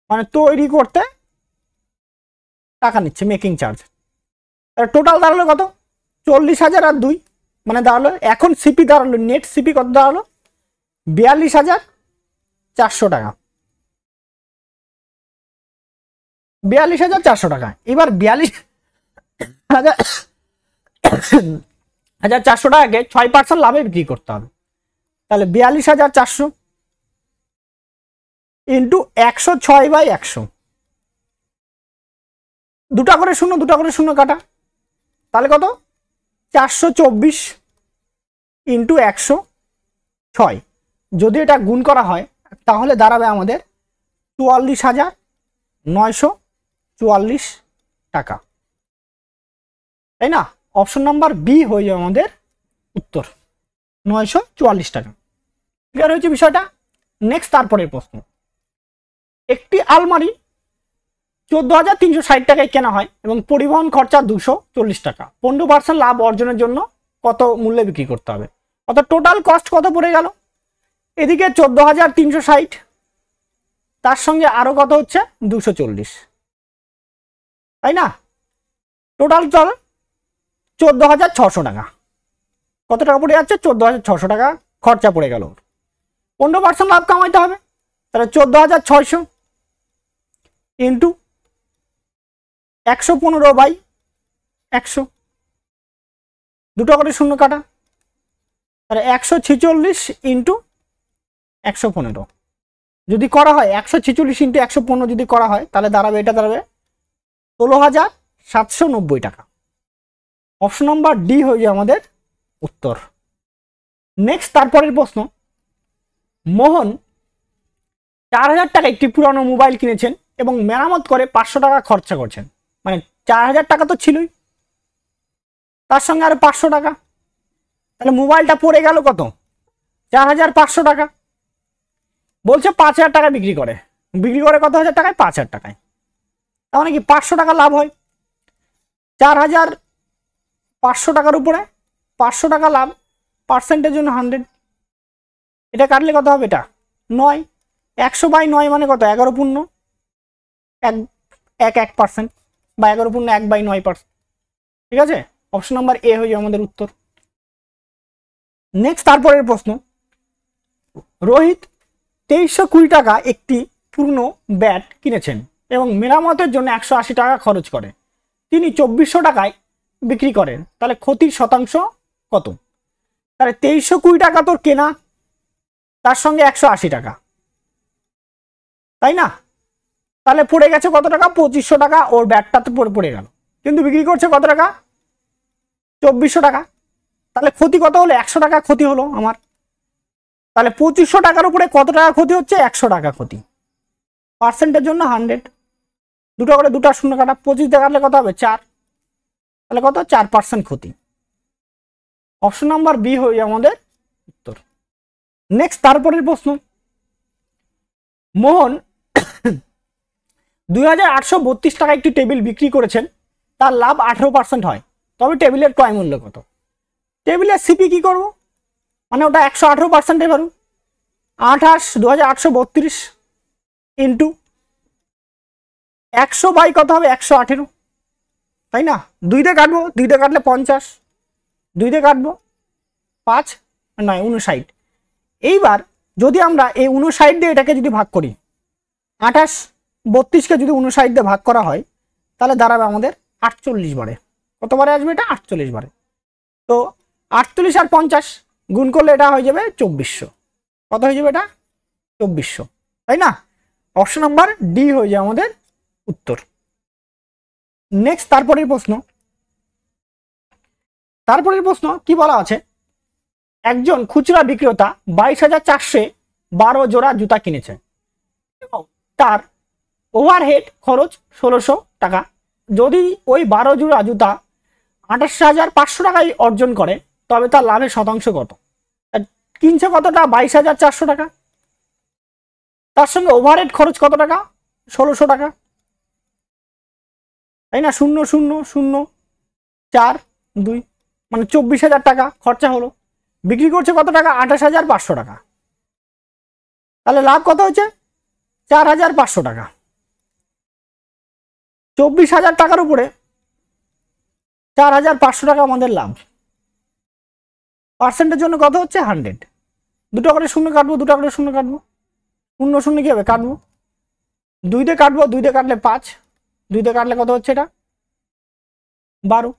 মানে তৈরি করতে টাকা নিচ্ছে মেকিং চার্জ। টোটাল দাঁড়ালো কত, 40,000 আর 2, মানে দাঁড়ালো এখন সিপি দাঁড়ালো, নেট সিপি কত দাঁড়ালো, 42,400 টাকা। 42,400 টাকা। এবার 42,400 টাকাকে 6% লাভে বিক্রি করতে হবে। তাহলে 42,400 ইন্টু 106/100, 2টা করে 0 2টা করে 0 কাটা, তাহলে কত 424 ইন্টু 106। যদি এটা গুণ করা হয় তাহলে দাঁড়াবে আমাদের 44,944 টাকা, তাই না? অপশন নাম্বার বি হয়ে যাবে আমাদের উত্তর, 944 টাকা। ক্লিয়ার হয়েছে বিষয়টা? নেক্সট তারপরের প্রশ্ন, একটি আলমারি 14,360 টাকায় কেনা হয় এবং পরিবহন খরচা 240 টাকা। 15% লাভ অর্জনের জন্য কত মূল্যে বিক্রি করতে হবে? অর্থাৎ টোটাল কস্ট কত পড়ে গেল, এদিকে 14,360, তার সঙ্গে আরো কত হচ্ছে 240, তাই না? টোটাল 14,600 টাকা। কত টাকা পড়ে যাচ্ছে, 14,600 টাকা খরচা পড়ে গেল। 15% লাভ কামাইতে হবে, তাহলে 14,600 ইন্টু 115/100, 2টা করে 0 কাটা, তাহলে 146 ইন্টু 115 যদি করা হয়, 146 ইন্টু 115 যদি করা হয় তাহলে দাঁড়াবে, এটা দাঁড়াবে 16,790 টাকা। অপশন নাম্বার ডি হয়ে যায় আমাদের উত্তর। নেক্সট তারপরের প্রশ্ন, মোহন 4,000 টাকা একটি পুরানো মোবাইল কিনেছেন এবং মেরামত করে 500 টাকা খরচা করছেন, মানে 4,000 টাকা তো ছিলই, তার সঙ্গে আরো 500 টাকা, তাহলে মোবাইলটা পড়ে গেল কত, 4,500 টাকা। বলছে 5,000 টাকা বিক্রি করে কত হাজার টাকায়, 5,000 টাকায়। তার মানে কি 500 টাকা লাভ হয়। 4,500 টাকার উপরে 500 টাকা লাভ, পার্সেন্টের জন্য 100, এটা কাটলে কত হবে, এটা 9, 100/9 মানে কত, 11.1% বা 11.1/9%, ঠিক আছে? অপশন নাম্বার এ হয়ে যাবে আমাদের উত্তর। নেক্সট তারপরের প্রশ্ন, রোহিত 2320 টাকা একটি পুরনো ব্যাট কিনেছেন এবং মেরামতের জন্য 180 টাকা খরচ করে, তিনি 2400 টাকায় বিক্রি করেন, তাহলে ক্ষতির শতাংশ কত? তাহলে 2320 টাকা তোর কেনা, তার সঙ্গে 180 টাকা, তাই না? তাহলে পড়ে গেছে কত টাকা, 2500 টাকা ওর ব্যাটটাতে পড়ে গেল, কিন্তু বিক্রি করছে কত টাকা, 2400 টাকা। তাহলে ক্ষতি কত হলো, 100 টাকা ক্ষতি হলো আমার। তাহলে 2500 টাকার উপরে কত টাকা ক্ষতি হচ্ছে, 100 টাকা ক্ষতি। পার্সেন্টের জন্য 100, দুটো করে দুটা শূন্য কাটা, 25 দিয়ে কাটলে কত হবে 4, তাহলে কত 4% ক্ষতি। অপশন নাম্বার বি হয়ে আমাদের উত্তর। নেক্সট তারপরের প্রশ্ন, মোহন 2832 টাকা একটি টেবিল বিক্রি করেছেন, তার লাভ 18% হয়, তবে টেবিলের ক্রয় মূল্য কত? টেবিলের সিপি কি করব, মানে ওটা 118%-এর ভ্যালু, 28 ইন্টু 100 বাই কত হবে 118, তাই না? 2 দিয়ে কাটবো, 2 দিয়ে কাটলে 50, 2 দিয়ে কাটবো 5 নয় 59। এইবার যদি আমরা এই 59 দিয়ে এটাকে যদি ভাগ করি, 28-32কে যদি 59 দিয়ে ভাগ করা হয়, তাহলে দাঁড়াবে আমাদের 48 বারে। কতবারে আসবে এটা? 48 বারে। তো 48 আর 50 গুণ করলে এটা হয়ে যাবে 2400। কত হয়ে যাবে এটা? 2400, তাই না? অপশন নাম্বার ডি হয়ে যায় আমাদের উত্তর। নেক্সট তারপরের প্রশ্ন কি বলা আছে, একজন খুচরা বিক্রেতা 22,412 জোড়া জুতা কিনেছে এবং তার ওভারহেড খরচ 1600 টাকা। যদি ওই 12 জোড়া জুতা 28,500 টাকায় অর্জন করে, তবে তার লাভের শতাংশ কত? কিনছে কতটা? 22,400 টাকা, তার সঙ্গে ওভারহেড খরচ কত টাকা? 1600 টাকা, তাই না? 0,0,0,4,2 মানে 24,000 টাকা খরচা হলো। বিক্রি করছে কত টাকা? 28,500 টাকা, তাহলে লাভ কত হচ্ছে? 4,500 টাকা। 24,000 টাকার উপরে 4,500 টাকা আমাদের লাভ। পার্সেন্টের জন্য কত হচ্ছে? 100। দুটো করে শূন্য কাটবো, দুটো করে শূন্য কাটবো, 0 0 কি হবে? কাটবো, 2 দিয়ে কাটবো, 2 দিয়ে কাটলে 5, 2 দিয়ে কাটলে কত হচ্ছে এটা? 12।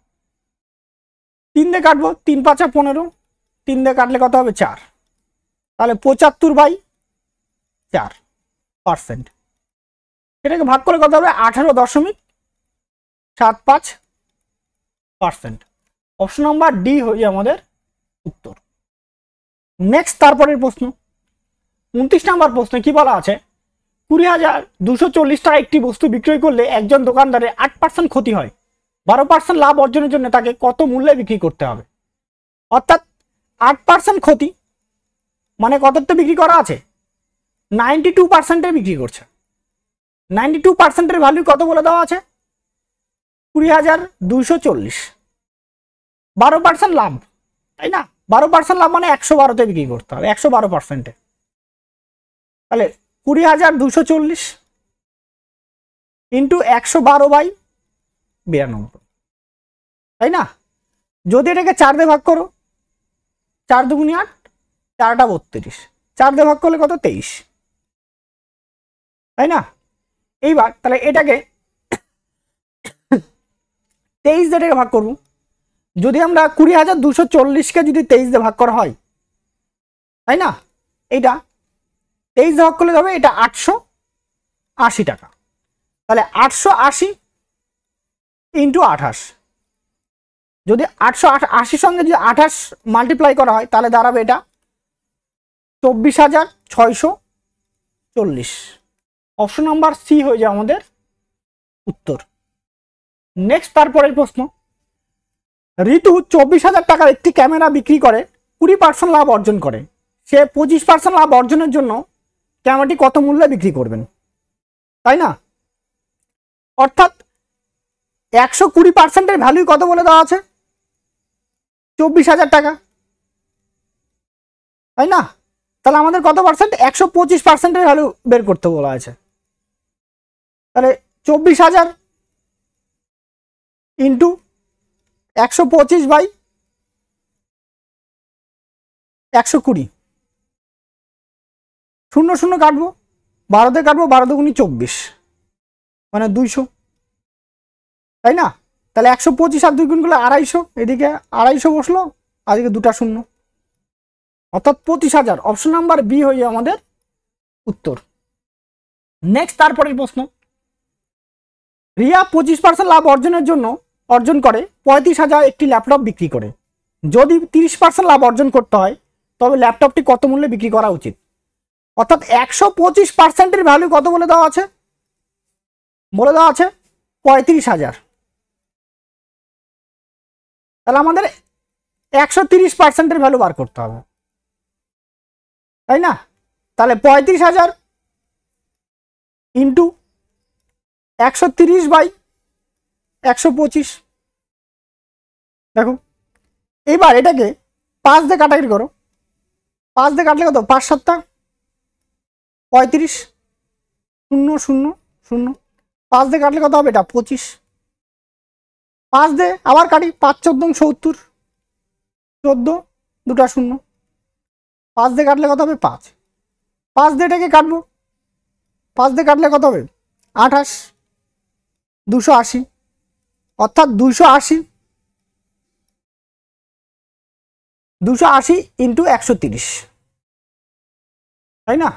3 দিয়ে কাটবো, 3 5 15, 3 দিয়ে কাটলে কত হবে? 4, তাহলে 75/4%। এটাকে ভাগ করে কত হবে? 18.75%। অপশন নাম্বার ডি হয়ে আমাদের উত্তর। নেক্সট তারপরের প্রশ্ন, 29 নম্বর প্রশ্নে কি বলা আছে, 20,240 টাকা একটি বস্তু বিক্রয় করলে একজন দোকানদারের 8% ক্ষতি হয়, 12% লাভ অর্জনের জন্য তাকে কত মূল্যে বিক্রি করতে হবে? অর্থাৎ 8% ক্ষতি মানে কততে বিক্রি করা আছে? 92%-এ বিক্রি করছে। 92%-এর ভ্যালু কত বলে দেওয়া আছে? 20,240, 12% লাভ, তাই না? 12% লাভ মানে 112-তে বিক্রি করতে হবে, 112%-এ। তাহলে 20,240 ইন্টু 112/92, তাই না? যদি এটাকে 4 দিয়ে ভাগ করো, 4 দুগুণে 8, 4টা 32, 4 দিয়ে ভাগ করলে কত? 23, তাই না? এইবার তাহলে এটাকে 23 দিয়ে এটাকে ভাগ করবো। যদি আমরা 20,240-কে যদি 23 দিয়ে ভাগ করা হয়, তাই না, এইটা 23 দিয়ে ভাগ করলে হবে এটা 880 টাকা। তাহলে 880 ইন্টু 28, যদি 880 সঙ্গে যদি 28 মাল্টিপ্লাই করা হয়, তাহলে দাঁড়াবে এটা 24,640। অপশন নাম্বার সি হয়ে যায় আমাদের উত্তর। নেক্সট তারপরের প্রশ্ন, ঋতু 24,000 টাকার একটি ক্যামেরা বিক্রি করে 20% লাভ অর্জন করে, সে 25% লাভ অর্জনের জন্য ক্যামেরাটি কত মূল্যে বিক্রি করবেন? তাই না? অর্থাৎ 120%-এর ভ্যালু কত বলে দেওয়া আছে? 24,000 টাকা, তাই না? তাহলে আমাদের কত পার্সেন্ট? 125%-এর ভ্যালু বের করতে বলা আছে। তাহলে 24,000 ইন্টু 125/120, 0 0 কাটবো, 12 দিয়ে কাটবো, 12 দুগুণে 24 মানে 200, তাই না? তাহলে 125 আর 2 গুণ করলে 250, এদিকে 250 বসলো, আর এদিকে দুটা শূন্য, অর্থাৎ 25,000। অপশন নাম্বার বি হয়ে আমাদের উত্তর। নেক্সট তারপরের প্রশ্ন, রিয়া 25% লাভ অর্জনের জন্য অর্জন করে 35,000 একটি ল্যাপটপ বিক্রি করে। যদি 30% লাভ অর্জন করতে হয়, তবে ল্যাপটপটি কত মূল্যে বিক্রি করা উচিত? অর্থাৎ 125%-এর ভ্যালু কত বলে দেওয়া আছে? বলে দেওয়া আছে 35,000, তাহলে আমাদের 130% ভ্যালু বার করতে হবে, তাই না? তাহলে 35,000 ইন্টু 130/125। দেখো এবার এটাকে 5 দিয়ে কাটাকাটি করো, 5 দিয়ে কাটলে কত, 5 7 35, 0 0 0, 5 দিয়ে কাটলে কত হবে, এটা 25। 5 দিয়ে আবার কাটি, 5 14 70, 14 দুটা 0, 5 দিয়ে কাটলে কত হবে, 5। 5 দিয়ে এটাকে কাটবো, 5 দিয়ে কাটলে কত হবে, 28, 280, অর্থাৎ 280 ইন্টু 130, তাই না?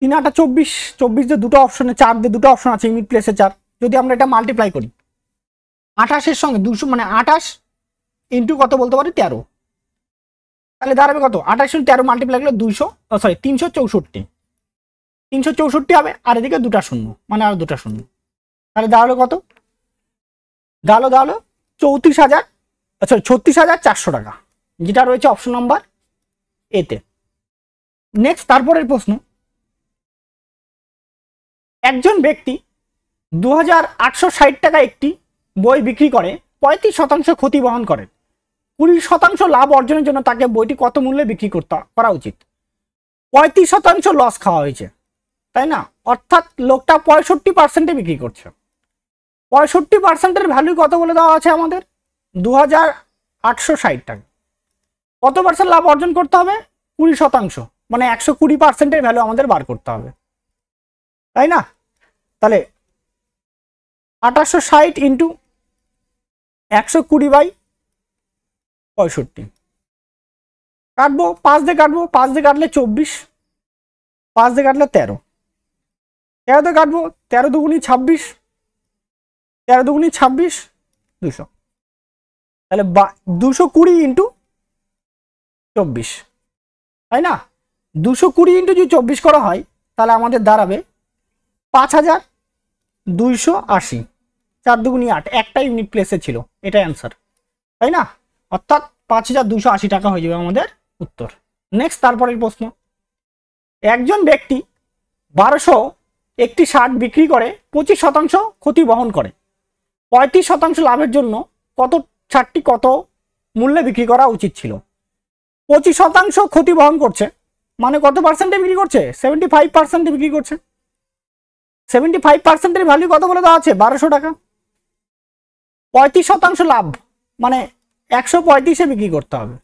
3 8 24, 24 দিয়ে দুটো অপশনে, 4 দিয়ে দুটো অপশন আছে, ইউনিট প্লেসে 4। যদি আমরা এটা মাল্টিপ্লাই করি 28 এর সঙ্গে 200, মানে 28 ইন্টু কত বলতে পারি, 13, তাহলে দাঁড়াবে কত, 28 ইন্টু 13 মাল্টিপ্লাই করলে 364, 364 হবে, আর এদিকে দুটা 0, মানে আর দুটা 0, তাহলে দাঁড়ালো কত, দাঁড়ালো 34,000, 36,400 টাকা, যেটা রয়েছে অপশন নাম্বার এতে। নেক্সট তারপরের প্রশ্ন, একজন ব্যক্তি 2,860 টাকা একটি বই বিক্রি করে 35% ক্ষতি বহন করেন, 20% লাভ অর্জনের জন্য তাকে বইটি কত মূল্যে বিক্রি করা উচিত? 35% লস খাওয়া হয়েছে, তাই না? অর্থাৎ লোকটা 65% বিক্রি করছে। 65%-এর ভ্যালু কত বলে দেওয়া আছে আমাদের, 2,860 টাকা। কত পার্সেন্ট লাভ অর্জন করতে হবে, 20%, মানে 120%-এর ভ্যালু আমাদের বার করতে হবে, তাই না? তাহলে 2860 ইন্টু 120/65 কাটবো, 5 দিয়ে কাটবো, 5 দিয়ে কাটলে 24, 5 দিয়ে কাটলে 13, 13 দিয়ে কাটবো, 13 দুগুণি 26, 13 দুগুণি 26, 200, তাহলে 220 ইন্টু 24, তাই না? 220 ইন্টু যদি 24 করা হয় তাহলে আমাদের দাঁড়াবে 5,280, 4 দুগুণি 8, একটা ইউনিট প্লেসে ছিল, এটাই অ্যান্সার, তাই না? অর্থাৎ 5,280 টাকা হয়ে যাবে আমাদের উত্তর। নেক্সট তারপরের প্রশ্ন, একজন ব্যক্তি 1200 একটি শার্ট বিক্রি করে 25% ক্ষতি বহন করে, 35% লাভের জন্য কত শার্টটি কত মূল্যে বিক্রি করা উচিত ছিল? 25% ক্ষতি বহন করছে, মানে কত পার্সেন্টে বিক্রি করছে, 75% বিক্রি করছে। 75%-এর ভ্যালু কত বলে দেওয়া আছে, 1200 টাকা। 35% লাভ, মানে 135-এ বিক্রি করতে হবে,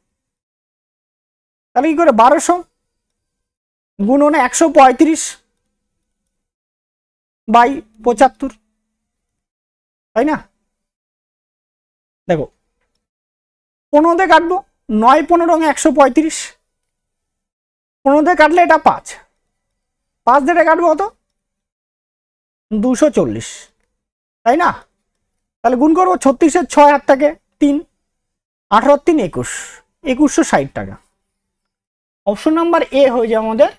তাহলে কি করে, 1200 গুণন 135/75, তাই না? দেখো 15 দিয়ে কাটবো, 9 15 135, 15 দিয়ে কাটলে এটা 5, 5 দিয়ে কাটবো কত, 240, তাই না? তাহলে গুণ করবো, 36-এর 6 হাত থেকে 3, 18 3 21, 2160 টাকা। অপশন নাম্বার এ হয়ে যায় আমাদের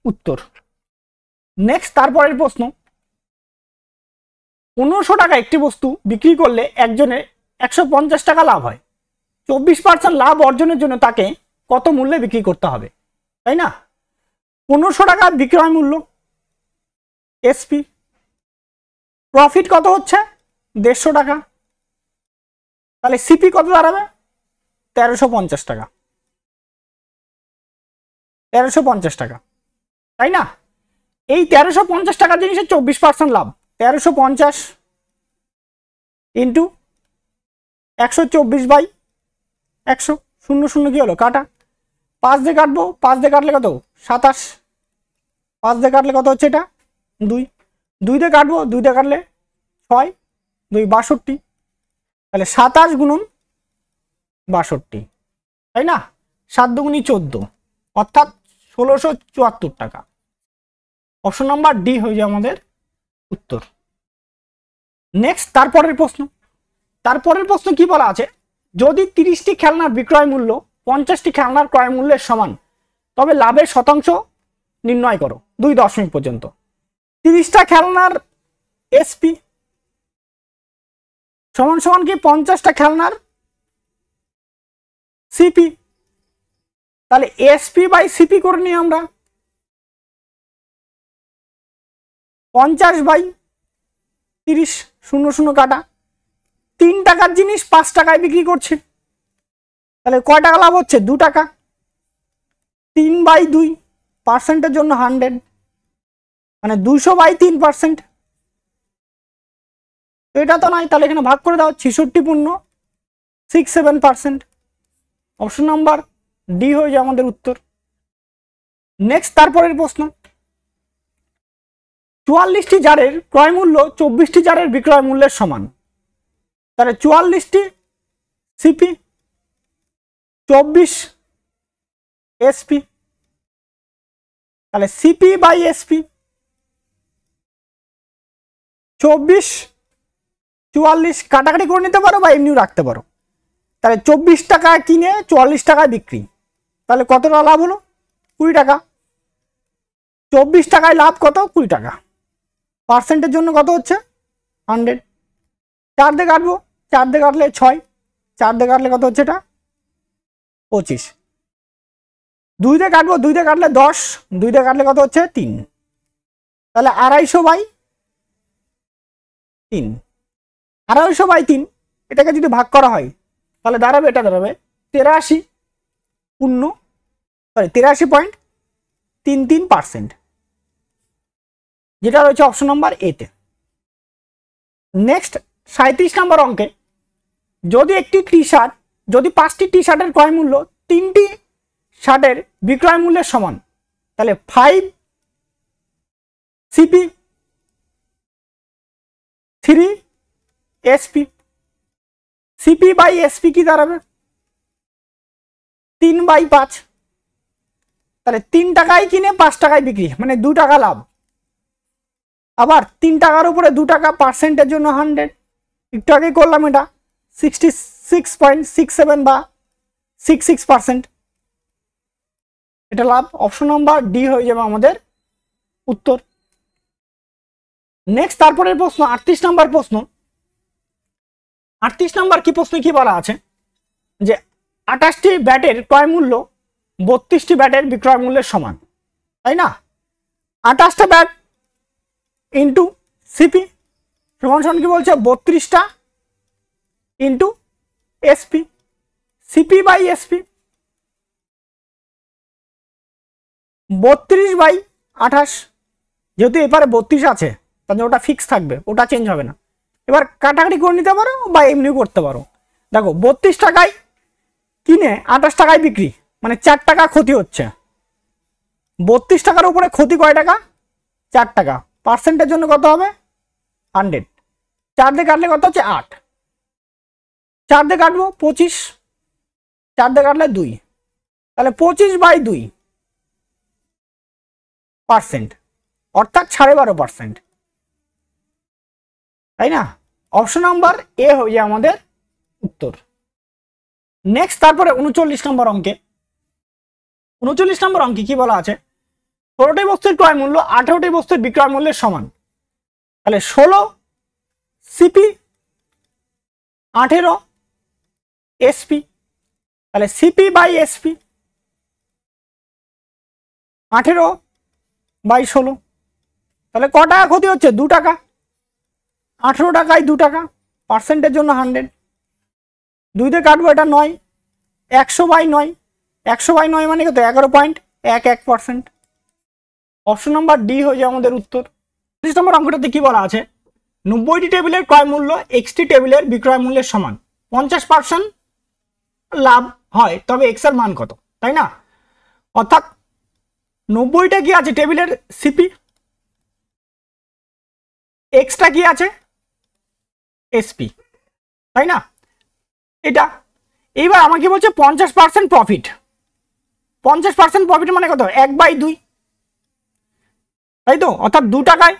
উত্তর। নেক্সট তারপরের প্রশ্ন, 1500 টাকা একটি বস্তু বিক্রি করলে একজনের 150 টাকা লাভ হয়, 24% লাভ অর্জনের জন্য তাকে কত মূল্যে বিক্রি করতে হবে, তাই না? 1500 টাকা বিক্রয় মূল্য, এসপি, প্রফিট কত হচ্ছে, 150 টাকা, তাহলে সিপি কত দাঁড়াবে, 1350 টাকা, 1350 টাকা, তাই না? এই 1350 টাকার জিনিসের 24% লাভ, 1350 ইন্টু 124/100, 0 0 কি হলো, কাটা, 5 দিয়ে কাটবো, 5 দিয়ে কাটলে কত, 27, 5 দিয়ে কাটলে কত হচ্ছে, এটা 2, 2 দিয়ে কাটবো, 2 দিয়ে কাটলে 6, 2 62, তাহলে 27 গুণন 62, তাই না? 7 দুগুণি 14, অর্থাৎ 1674 টাকা। অপশন নাম্বার ডি হয়ে যায় আমাদের উত্তর। নেক্সট তারপরের প্রশ্ন কি বলা আছে, যদি 30টি খেলনার বিক্রয় মূল্য 50টি খেলনার ক্রয় মূল্যের সমান, তবে লাভের শতাংশ নির্ণয় করো 2 দশমিক পর্যন্ত। 30টা খেলনার এসপি সমান সমান কি 50টা খেলনার সিপি, তাহলে এসপি বাই সিপি করে নিই আমরা। 50 বাই 30, 0 কাটা। 3 টাকার জিনিস 5 টাকায় বিক্রি করছে, তাহলে কয় টাকা লাভ হচ্ছে? 2 টাকা। 3 বাই 2, পার্সেন্টের জন্য 100, মানে 200 বাই 3%। তো এটা তো নাই, তাহলে এখানে ভাগ করে দাও। 66.67%। অপশন নাম্বার ডি হয়ে যায় আমাদের উত্তর। নেক্সট তারপরের প্রশ্ন, 44টি জারের ক্রয় মূল্য 24টি জারের বিক্রয় মূল্যের সমান, তাহলে 44টি সিপি, 24 এসপি, তাহলে সিপি বাই এসপি। 24 44 কাটাকাটি করে নিতে পারো বা এমনিও রাখতে পারো। তাহলে 24 টাকা কিনে 44 টাকায় বিক্রি, তাহলে কত টাকা লাভ হলো? 20 টাকা। 24 টাকায় লাভ কত? 20 টাকা। পার্সেন্টের জন্য কত হচ্ছে? 100। 4 দিয়ে কাটবো, 4 দিয়ে কাটলে 6, 4 দিয়ে কাটলে কত হচ্ছে? এটা 25। 2 দিয়ে কাটবো, 2 দিয়ে কাটলে 10, 2 দিয়ে কাটলে কত হচ্ছে? 3। তাহলে 250 বাই 3, 250 বাই 3, এটাকে যদি ভাগ করা হয় তাহলে দাঁড়াবে, এটা দাঁড়াবে 83.33%, যেটা রয়েছে অপশন নাম্বার এতে। নেক্সট 37 নম্বর অঙ্কে, যদি একটি টি শার্ট, যদি 5টি টি শার্টের ক্রয় মূল্য 3টি শার্টের বিক্রয় মূল্যের সমান, তাহলে 5 CP 3 SP. CP by SP কি দাঁড়াবে? 3 বাই 5, তাহলে 3 টাকায় কিনে 5 টাকায় বিক্রি, মানে 2 টাকা লাভ। আবার 3 টাকার উপরে 2 টাকা, পার্সেন্টের জন্য 100। একটু আগে করলাম এটা, 66.67 বা 66%, এটা লাভ। অপশন নাম্বার ডি হয়ে যাবে আমাদের উত্তর। নেক্সট তারপরের প্রশ্ন 38 নম্বর প্রশ্ন। 38 নম্বর কি প্রশ্ন কি বলা আছে যে 28টি ব্যাটের ক্রয় মূল্য 32টি ব্যাটের বিক্রয় মূল্যের সমান, তাই না? 28টা ব্যাট ইন্টু সিপি সমান সমান কি বলছে? 32টা into SP, CP by SP. 32 by 28, যেহেতু এবারে 32 আছে তাহলে ওটা ফিক্স থাকবে, ওটা চেঞ্জ হবে না। এবার কাটাকাটি করে নিতে পারো বা এমনিও করতে পারো। দেখো 32 টাকায় কিনে 28 টাকায় বিক্রি, মানে 4 টাকা ক্ষতি হচ্ছে। 32 টাকার উপরে ক্ষতি কয় টাকা? 4 টাকা। পার্সেন্টের জন্য কত হবে? 100। 4 দিয়ে কাটলে কত হচ্ছে? 8। 4 দিয়ে কাটবো 25, 4 দিয়ে কাটলে 2, তাহলে 25 বাই 2%, অর্থাৎ 12.5%, তাই না? অপশন নাম্বার এ হয়ে যায় আমাদের উত্তর। নেক্সট তারপরে 39 নম্বর অঙ্কে, 39 নম্বর অঙ্কে কি বলা আছে? 16টি বস্তুর ক্রয় মূল্য 18টি বস্তুর বিক্রয় মূল্যের সমান, তাহলে 16 সিপি 18 এসপি, তাহলে সিপি বাই এসপি। 18 বাই 16, তাহলে ক টাকা ক্ষতি হচ্ছে? 2 টাকা। 18 টাকায় 2 টাকা, পার্সেন্টের জন্য 100। 2 দিয়ে কাটবো, এটা 9। 100 বাই 9, 100 বাই 9 মানে কত? 11.11%। অপশন নাম্বার ডি হয়ে যায় আমাদের উত্তর। 30 নম্বর অঙ্কটাতে কি বলা আছে? 90টি টেবিলের ক্রয় মূল্য 60টি টেবিলের বিক্রয় মূল্যের সমান, 50% লাভ হয়, তবে এক্স এর মান কত, তাই না? অর্থাৎ 90টা কি আছে? টেবিলের সিপি, এক্সটা কি আছে? এসপি, তাই না? এটা এইবার আমাকে বলছে 50% প্রফিট। 50% প্রফিট মানে কত? 1/2, তাই তো? অর্থাৎ 2 টাকায়,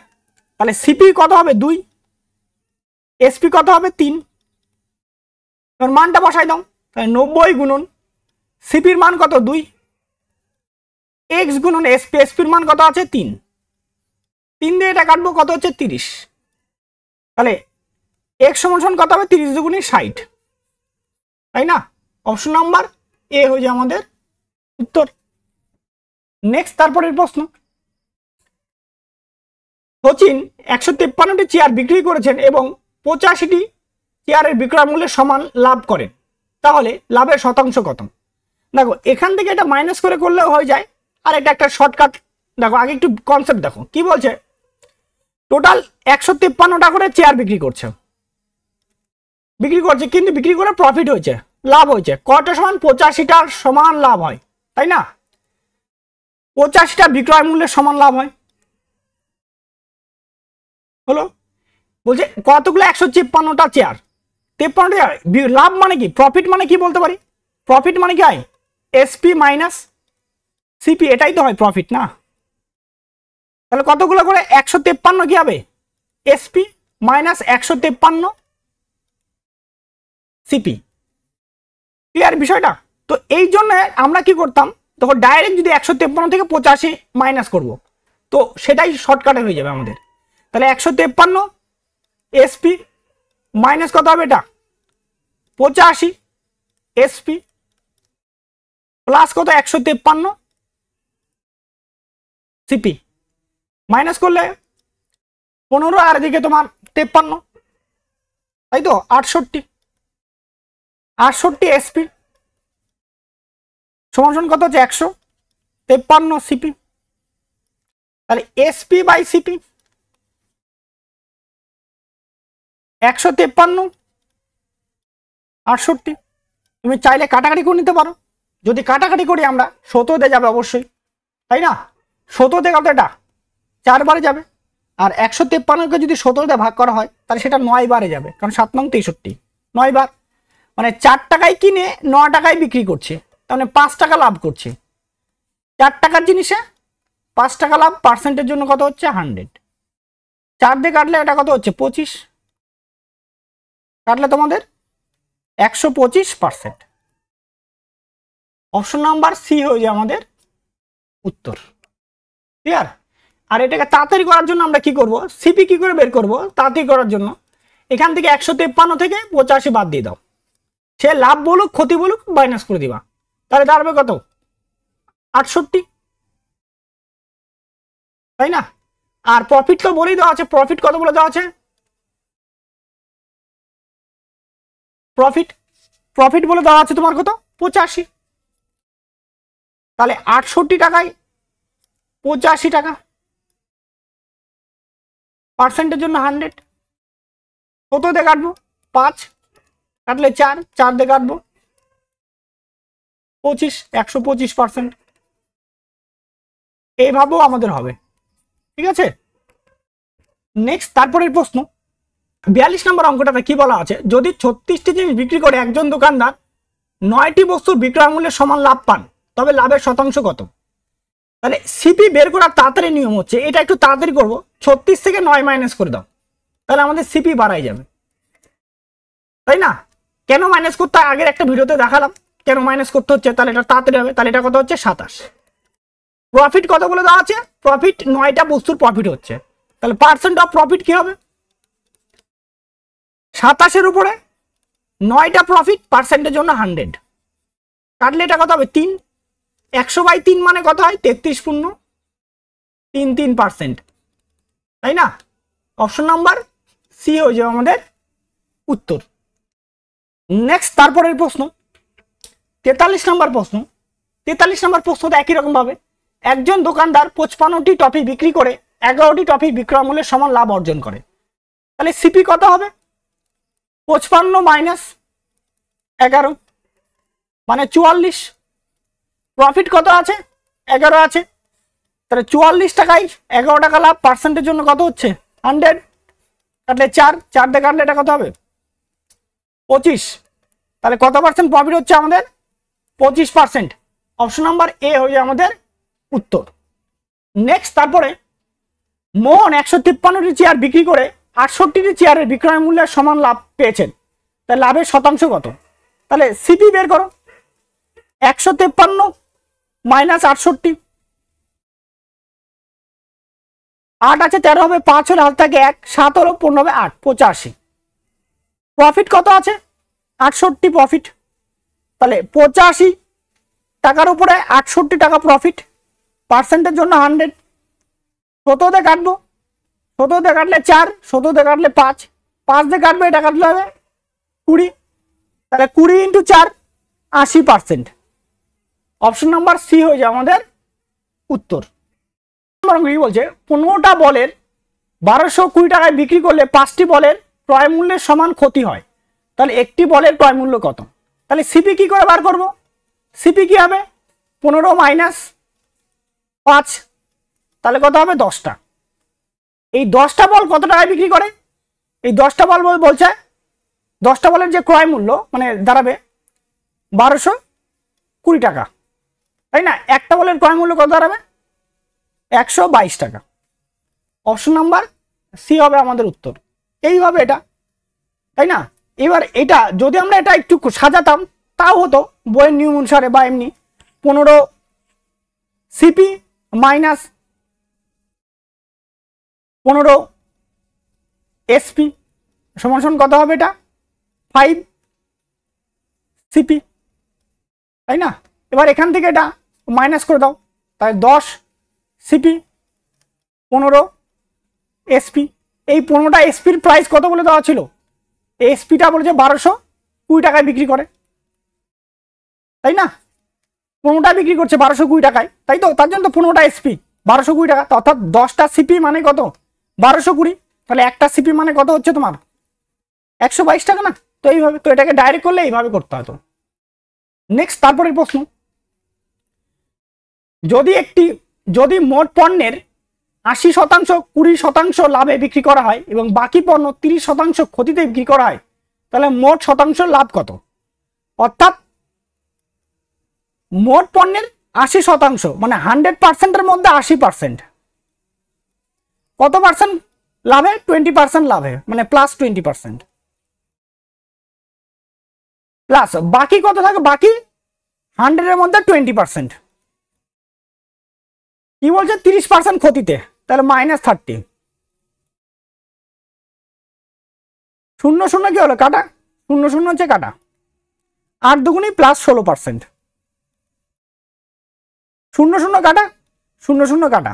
তাহলে সিপি কত হবে? 2, এসপি কত হবে? 3। এবার মানটা বসাই দাও, তাহলে 90 গুণন সিপির মান কত? 2, এক্স গুণন এসপি, এসপির মান কত আছে? 3। 3 দিয়ে এটা কাটবো, কত হচ্ছে? 30। তাহলে x সমান কত হবে 30 দুগুণে 60, তাই না? অপশন নাম্বার এ হয়ে যায় আমাদের উত্তর। নেক্সট তারপরের প্রশ্ন, সচিন 153টি চেয়ার বিক্রি করেছেন এবং 85টি চেয়ারের বিক্রয় মূল্যের সমান লাভ করেন, তাহলে লাভের শতাংশ কত? দেখো এখান থেকে এটা মাইনাস করে করলেও হয়ে যায়, আর এটা একটা শর্টকাট। দেখো আগে একটু কনসেপ্ট দেখো কি বলছে। টোটাল 153টা করে চেয়ার বিক্রি করছে, কিন্তু বিক্রি করে প্রফিট হয়েছে, লাভ হয়েছে কয়টা সমান? 85টার সমান লাভ হয়, তাই না? 85টা বিক্রয় মূল্যের সমান লাভ হয় হলো। বলছে কতগুলো 153টা চেয়ার, 53টা চেয়ার, লাভ মানে কি? প্রফিট মানে কি বলতে পারি? প্রফিট মানে কি হয়? এসপি মাইনাস সিপি, এটাই তো হয় প্রফিট না? তাহলে কতগুলো করে? 153 কি হবে? SP minus 153 CP. ক্লিয়ার বিষয়টা? তো এই জন্য আমরা কি করতাম, তখন ডাইরেক্ট যদি 153 থেকে 85 মাইনাস করব, তো সেটাই শর্টকাটে হয়ে যাবে আমাদের। তাহলে 153 এসপি মাইনাস কত হবে? এটা 85 এসপি প্লাস কত? 153 সিপি। মাইনাস করলে 15 আর এদিকে তোমার 53, তাই তো? 68 এসপি সমান কত হচ্ছে? 153 সিপি। তাহলে এসপি বাই সিপি 153 68। তুমি চাইলে কাটাকাটি করে নিতে পারো, যদি কাটাকাটি করি আমরা 17 যাবে অবশ্যই, তাই না? 17 কত? এটা 4 বারে যাবে। আর 153কে যদি 17 ভাগ করা হয় তাহলে সেটা 9 বারে যাবে, কারণ 7 নং 63, 9 বার। মানে 4 টাকায় কিনে 9 টাকায় বিক্রি করছে, তার মানে 5 টাকা লাভ করছে। 4 টাকার জিনিসে 5 টাকা লাভ, পার্সেন্টের জন্য কত হচ্ছে? 100। 4 দিয়ে কাটলে এটা কত হচ্ছে? 25, কাটলে তোমাদের 125%। অপশন নাম্বার সি হয়ে যায় আমাদের উত্তর। ক্লিয়ার? আর এটাকে তাড়াতাড়ি করার জন্য আমরা কি করব? সিপি কি করে বের করব তাড়াতাড়ি করার জন্য? এখান থেকে 153 থেকে 85 বাদ দিয়ে দাও, সে লাভ বলুক ক্ষতি বলুক মাইনাস করে দিবা, তাহলে দাঁড়াবে কত? 68, তাই না? আর প্রফিট তো বলেই দেওয়া আছে, প্রফিট কত বলে দেওয়া আছে? প্রফিট বলে দেওয়া আছে তোমার কত? 85। তাহলে 68 টাকায় 85 টাকা, পার্সেন্টের জন্য 100। কত দিয়ে কাটবো? 5 কাটলে 4 দিয়ে কাটবো 25, 125%। এইভাবেও আমাদের হবে, ঠিক আছে? নেক্সট তারপরের প্রশ্ন, 42 নম্বর অঙ্কটাতে কি বলা আছে? যদি 36টি জিনিস বিক্রি করে একজন দোকানদার 9টি বস্তুর বিক্রয় মূল্যের সমান লাভ পান, তবে লাভের শতাংশ কত? তাহলে সিপি বের করার তাড়াতাড়ি নিয়ম হচ্ছে, এটা একটু তাড়াতাড়ি করবো, 36 থেকে 9 মাইনাস করে দাও, তাহলে আমাদের সিপি বাড়াই যাবে, তাই না? কেন মাইনাস করতে হয় আগের একটা ভিডিওতে দেখালাম, কেন মাইনাস করতে হচ্ছে, তাহলে এটা তাড়াতাড়ি হবে। তাহলে এটা কত হচ্ছে? 27। প্রফিট কত বলে দেওয়া আছে? প্রফিট 9টা বস্তুর প্রফিট হচ্ছে, তাহলে পার্সেন্ট অফ প্রফিট কি হবে? 27-এর উপরে 9টা প্রফিট, পার্সেন্টের জন্য 100, কাটলে এটা কত হবে? 3। 100/3 মানে কত হয়? 33.33%, তাই না? অপশন নাম্বার সি হয়ে যাবে আমাদের উত্তর। নেক্সট তারপরের প্রশ্ন, 43 নম্বর প্রশ্ন। 43 নম্বর প্রশ্নটা একই রকম ভাবে, একজন দোকানদার 55টি টফি বিক্রি করে 11টি টফি বিক্রয় মূল্যের সমান লাভ অর্জন করে, তাহলে সিপি কত হবে? 55 মাইনাস 11 মানে 44। প্রফিট কত আছে? 11 আছে, তাহলে 44 টাকায় 11 টাকা লাভ, পার্সেন্টের জন্য কত হচ্ছে? 100, কাটলে 4 দিয়ে কাটলে এটা কত হবে? 25। তাহলে কত পার্সেন্ট প্রফিট হচ্ছে আমাদের? 25%। অপশন নাম্বার এ হয়ে যায় আমাদের উত্তর। নেক্সট তারপরে মোহন 153টি চেয়ার বিক্রি করে 68টি চেয়ারের বিক্রয় মূল্যের সমান লাভ পেয়েছেন, তাহলে লাভের শতাংশ কত? তাহলে সিপি বের করো, 153 মাইনাস 68, 8 আছে 13 হবে, 5 হলে হাত থাকে 1, 7 হলো 15 হবে 8, 85। প্রফিট কত আছে? 68 প্রফিট। তাহলে 85 টাকার উপরে 68 টাকা প্রফিট, পার্সেন্টের জন্য 100। 17 দিয়ে কাটবো, 17 দিয়ে কাটলে 4, 17 দিয়ে কাটলে 5, 5 দিয়ে কাটবে, এটা কাটলে হবে 20। তাহলে 20 ইন্টু 4, 80%। অপশন নাম্বার সি হয়ে যায় আমাদের উত্তর। কি বলছে? 15টা বলের 1220 টাকায় বিক্রি করলে 5টি বলের ক্রয় মূল্যের সমান ক্ষতি হয়, তাহলে একটি বলের ক্রয় মূল্য কত? তাহলে সিপি কি করে বার করব? সিপি কি হবে? 15 মাইনাস 5, তাহলে কত হবে? 10টা। এই 10টা বল কত টাকায় বিক্রি করে? এই 10টা বল বলছে 10টা বলের যে ক্রয় মূল্য মানে দাঁড়াবে 1220 টাকা, তাই না? একটা বলের ক্রয় মূল্য কত দাঁড়াবে? 122 টাকা। অপশন নাম্বার সি হবে আমাদের উত্তর। এইভাবে এটা, তাই না? এবার এটা যদি আমরা এটা একটু সাজাতাম তাও হতো বইয়ের নিয়ম অনুসারে বা এমনি 15 সিপি মাইনাস 15 এসপি সমান কত হবে? এটা 5 সিপি, তাই না? এবার এখান থেকে এটা মাইনাস করে দাও, তাই 10 সিপি 15 এসপি। এই 15টা এসপির প্রাইস কত বলে দেওয়া ছিল? এসপিটা বলেছে 1220 টাকায় বিক্রি করে, তাই না? 15টা বিক্রি করছে 1220 টাকায়, তাই তো? তার জন্য তো 15টা এসপি 1220 টাকা, অর্থাৎ 10টা সিপি মানে কত? 1220। তাহলে একটা সিপি মানে কত হচ্ছে তোমার? 122 টাকা না? তো এইভাবে, তো এটাকে ডাইরেক্ট করলে এইভাবে করতে হতো। নেক্সট, তারপরের প্রশ্ন, যদি মোট পণ্যের 80% 20% লাভে বিক্রি করা হয় এবং বাকি পণ্য 30% ক্ষতিতে বিক্রি করা হয়, তাহলে মোট শতাংশ লাভ কত? অর্থাৎ মোট পণ্যের 80% মানে 100%-এর মধ্যে 80%, কত পার্সেন্ট লাভে? 20% লাভে, মানে প্লাস 20%। প্লাস বাকি কত থাকে? বাকি 100-এর মধ্যে 20%। কি বলছে? 30% ক্ষতিতে, তাহলে -30। 0 0 কি হলো? কাটা। 0 0 হচ্ছে কাটা। 8 দুগুনি প্লাস 16%। 0 0 কাটা, 0 0 কাটা,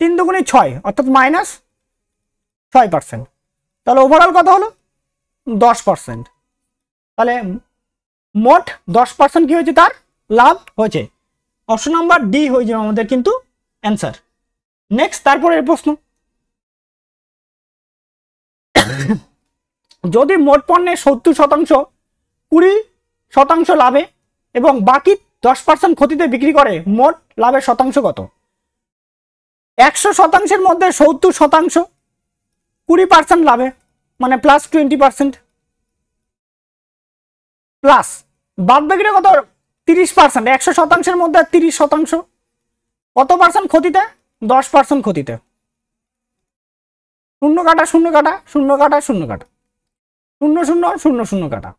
3 দুগুনি 6, অর্থাৎ -6%। তাহলে ওভারঅল কত হলো? 10%। তাহলে মোট 10% কি হয়েছে? তার লাভ হয়েছে। অপশন নাম্বার ডি হয়ে যাবে আমাদের কিন্তু অ্যান্সার। নেক্সট, তারপরের প্রশ্ন, যদি মোট পণ্যের 70% 20% লাভে এবং বাকি 10% ক্ষতিতে বিক্রি করে, মোট লাভের শতাংশ কত? 100%-এর মধ্যে 70% 20% লাভে, মানে প্লাস 20%, প্লাস বাদ বাকিটা কত? 30%। 100%-এর মধ্যে 30%, কত পার্সেন্ট ক্ষতিতে? 10% ক্ষতিতে। 0 কাটা 0 কাটা 0 কাটা 0 কাটা, 0 0 0 0 কাটা,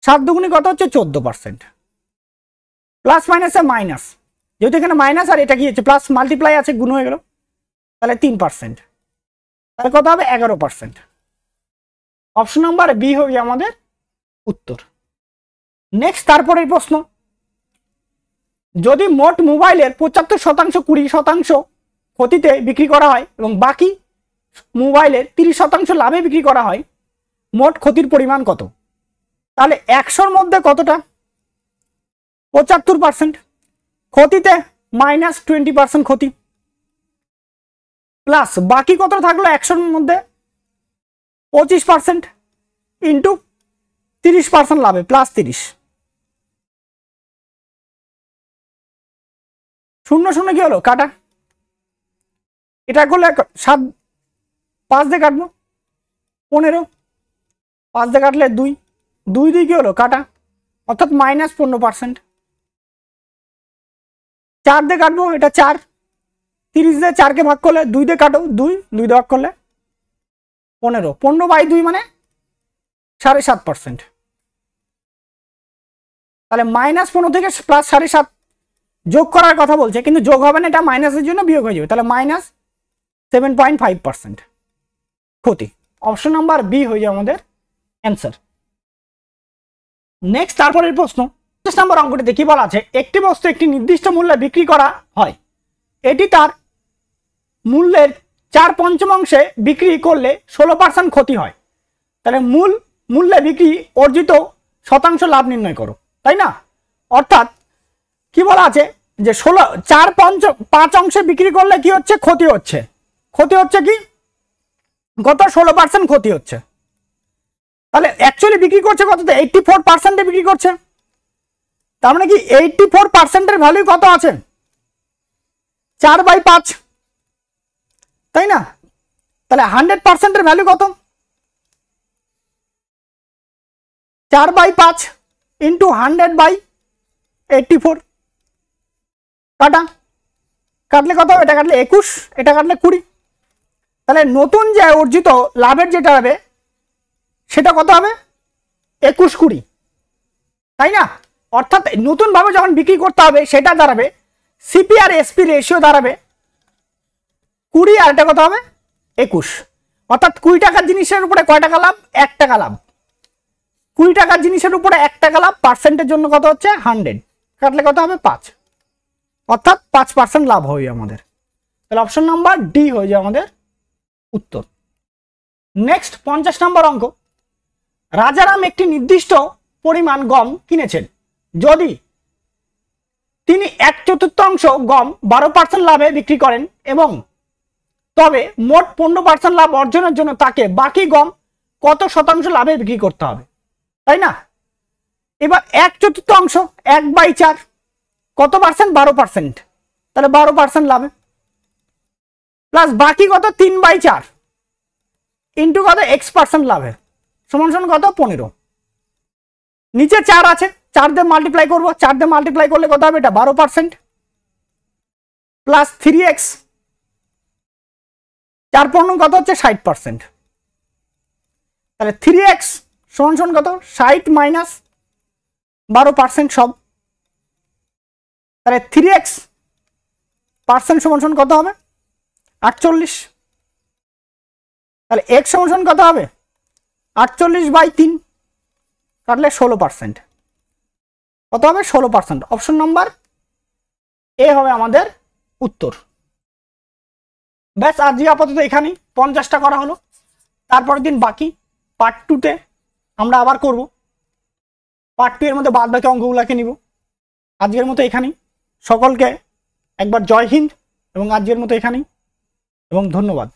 7 দুগুনি কত হচ্ছে? 14%। প্লাস মাইনাসে মাইনাস, যেহেতু এখানে মাইনাস আর এটা কি হচ্ছে? প্লাস, মাল্টিপ্লাই আছে, গুণ হয়ে গেল, তাহলে 3%। তাহলে কত হবে? 11%। অপশন নাম্বার বি হবে আমাদের উত্তর। নেক্সট, তারপরের প্রশ্ন, যদি মোট মোবাইলের 75% 20% ক্ষতিতে বিক্রি করা হয় এবং বাকি মোবাইলের 30% লাভে বিক্রি করা হয়, মোট ক্ষতির পরিমাণ কত? তাহলে 100-র মধ্যে কতটা? 75% ক্ষতিতে, -20% ক্ষতি, প্লাস বাকি কত থাকলো? 100-র মধ্যে 25% ইন্টু 30% লাভে, প্লাস 30। 0 0 কি হলো? কাটা। এটা করলে 7, 5 দিয়ে কাটবো, 15, 5 দিয়ে কাটলে 2, 2 দিয়ে কি হলো? কাটা, অর্থাৎ -15%। 4 দিয়ে কাটবো, এটা 4, 30 দিয়ে 4কে ভাগ করলে 2 দিয়ে কাটো, 2 2 দিয়ে ভাগ করলে 15, 15/2 মানে 7.5%। তাহলে -15 থেকে প্লাস 7.5 যোগ করার কথা বলছে, কিন্তু যোগ হবে না, এটা মাইনাসের জন্য বিয়োগ হয়ে যাবে, তাহলে 7.5% ক্ষতি। অপশন নাম্বার বি হয়ে যায় আমাদের অ্যান্সার। নেক্সট তারপরের প্রশ্ন 25 নম্বর অঙ্কটিতে কি বলা আছে, একটি বস্তু একটি নির্দিষ্ট মূল্যে বিক্রি করা হয়, এটি তার মূল্যের 4/5 বিক্রি করলে 16% ক্ষতি হয়, তাহলে মূল্যে বিক্রি অর্জিত শতাংশ লাভ নির্ণয় করো, তাই না? অর্থাৎ কি বলা আছে যে 4/5 বিক্রি করলে কি হচ্ছে, ক্ষতি হচ্ছে। ক্ষতি হচ্ছে কি, কত? 16% ক্ষতি হচ্ছে। তাহলে অ্যাকচুয়ালি বিক্রি করছে কত? 84% বিক্রি করছে। তার মানে কি 84% ভ্যালু কত আছে? 4/5, তাই না? তাহলে 100% ভ্যালু কত? 4/5 ইন্টু 100/84। কাটলে কত হবে? এটা কাটলে 21, এটা কাটলে 20। তাহলে নতুন যে অর্জিত লাভের যেটা হবে সেটা কত হবে? 21-20, তাই না? অর্থাৎ নতুন ভাবে যখন বিক্রি করতে হবে সেটা দাঁড়াবে সিপি আর এসপি রেশিও দাঁড়াবে 20, আর এটা কত হবে? 21। অর্থাৎ 20 টাকার জিনিসের উপরে কয় টাকা লাভ? 1 টাকা লাভ। 20 টাকার জিনিসের উপরে 1 টাকা লাভ, পার্সেন্টের জন্য কত হচ্ছে? 100। কাটলে কত হবে? 5। অর্থাৎ 5% লাভ হবে আমাদের। তাহলে অপশন নাম্বার ডি হয়ে যায় আমাদের উত্তর। নেক্সট 50 নম্বর অঙ্ক, রাজারাম একটি নির্দিষ্ট পরিমাণ গম কিনেছেন, যদি তিনি 1/4 গম 12% লাভে বিক্রি করেন এবং তবে মোট 15% লাভ অর্জনের জন্য তাকে বাকি গম কত শতাংশ লাভে বিক্রি করতে হবে, তাই না? এবার 1/4, 1/4 কত পার্সেন্ট? 12%, তাহলে 12% লাভে, প্লাস বাকি কত? 3/4 ইন্টু কত? x% লাভে, সমান সমান কত? 15। নিচে 4 আছে, 4 দিয়ে মাল্টিপ্লাই করবো, 4 দিয়ে মাল্টিপ্লাই করলে কত হবে? এটা 12% প্লাস 3x, 4 কত হচ্ছে? 60%। তাহলে 3x সমান সমান কত? 60 মাইনাস 12% সব, তাহলে 3x পার্সেন্ট সমান সমান কত হবে? 48। তাহলে x সমান সমান কত হবে? 48/3, কাটলে 16%, কত হবে? 16%। অপশন নাম্বার এ হবে আমাদের উত্তর। ব্যাস, আজকে আপাতত এখানেই 50টা করা হলো। তারপরের দিন বাকি পার্ট 2-তে আমরা আবার করব। পার্ট 2 এর মধ্যে বাদ বাকি অঙ্কগুলোকে নিব। আজকের মতো এখানেই, সকলকে একবার জয় হিন্দ এবং আজকের মতো এখানেই এবং ধন্যবাদ।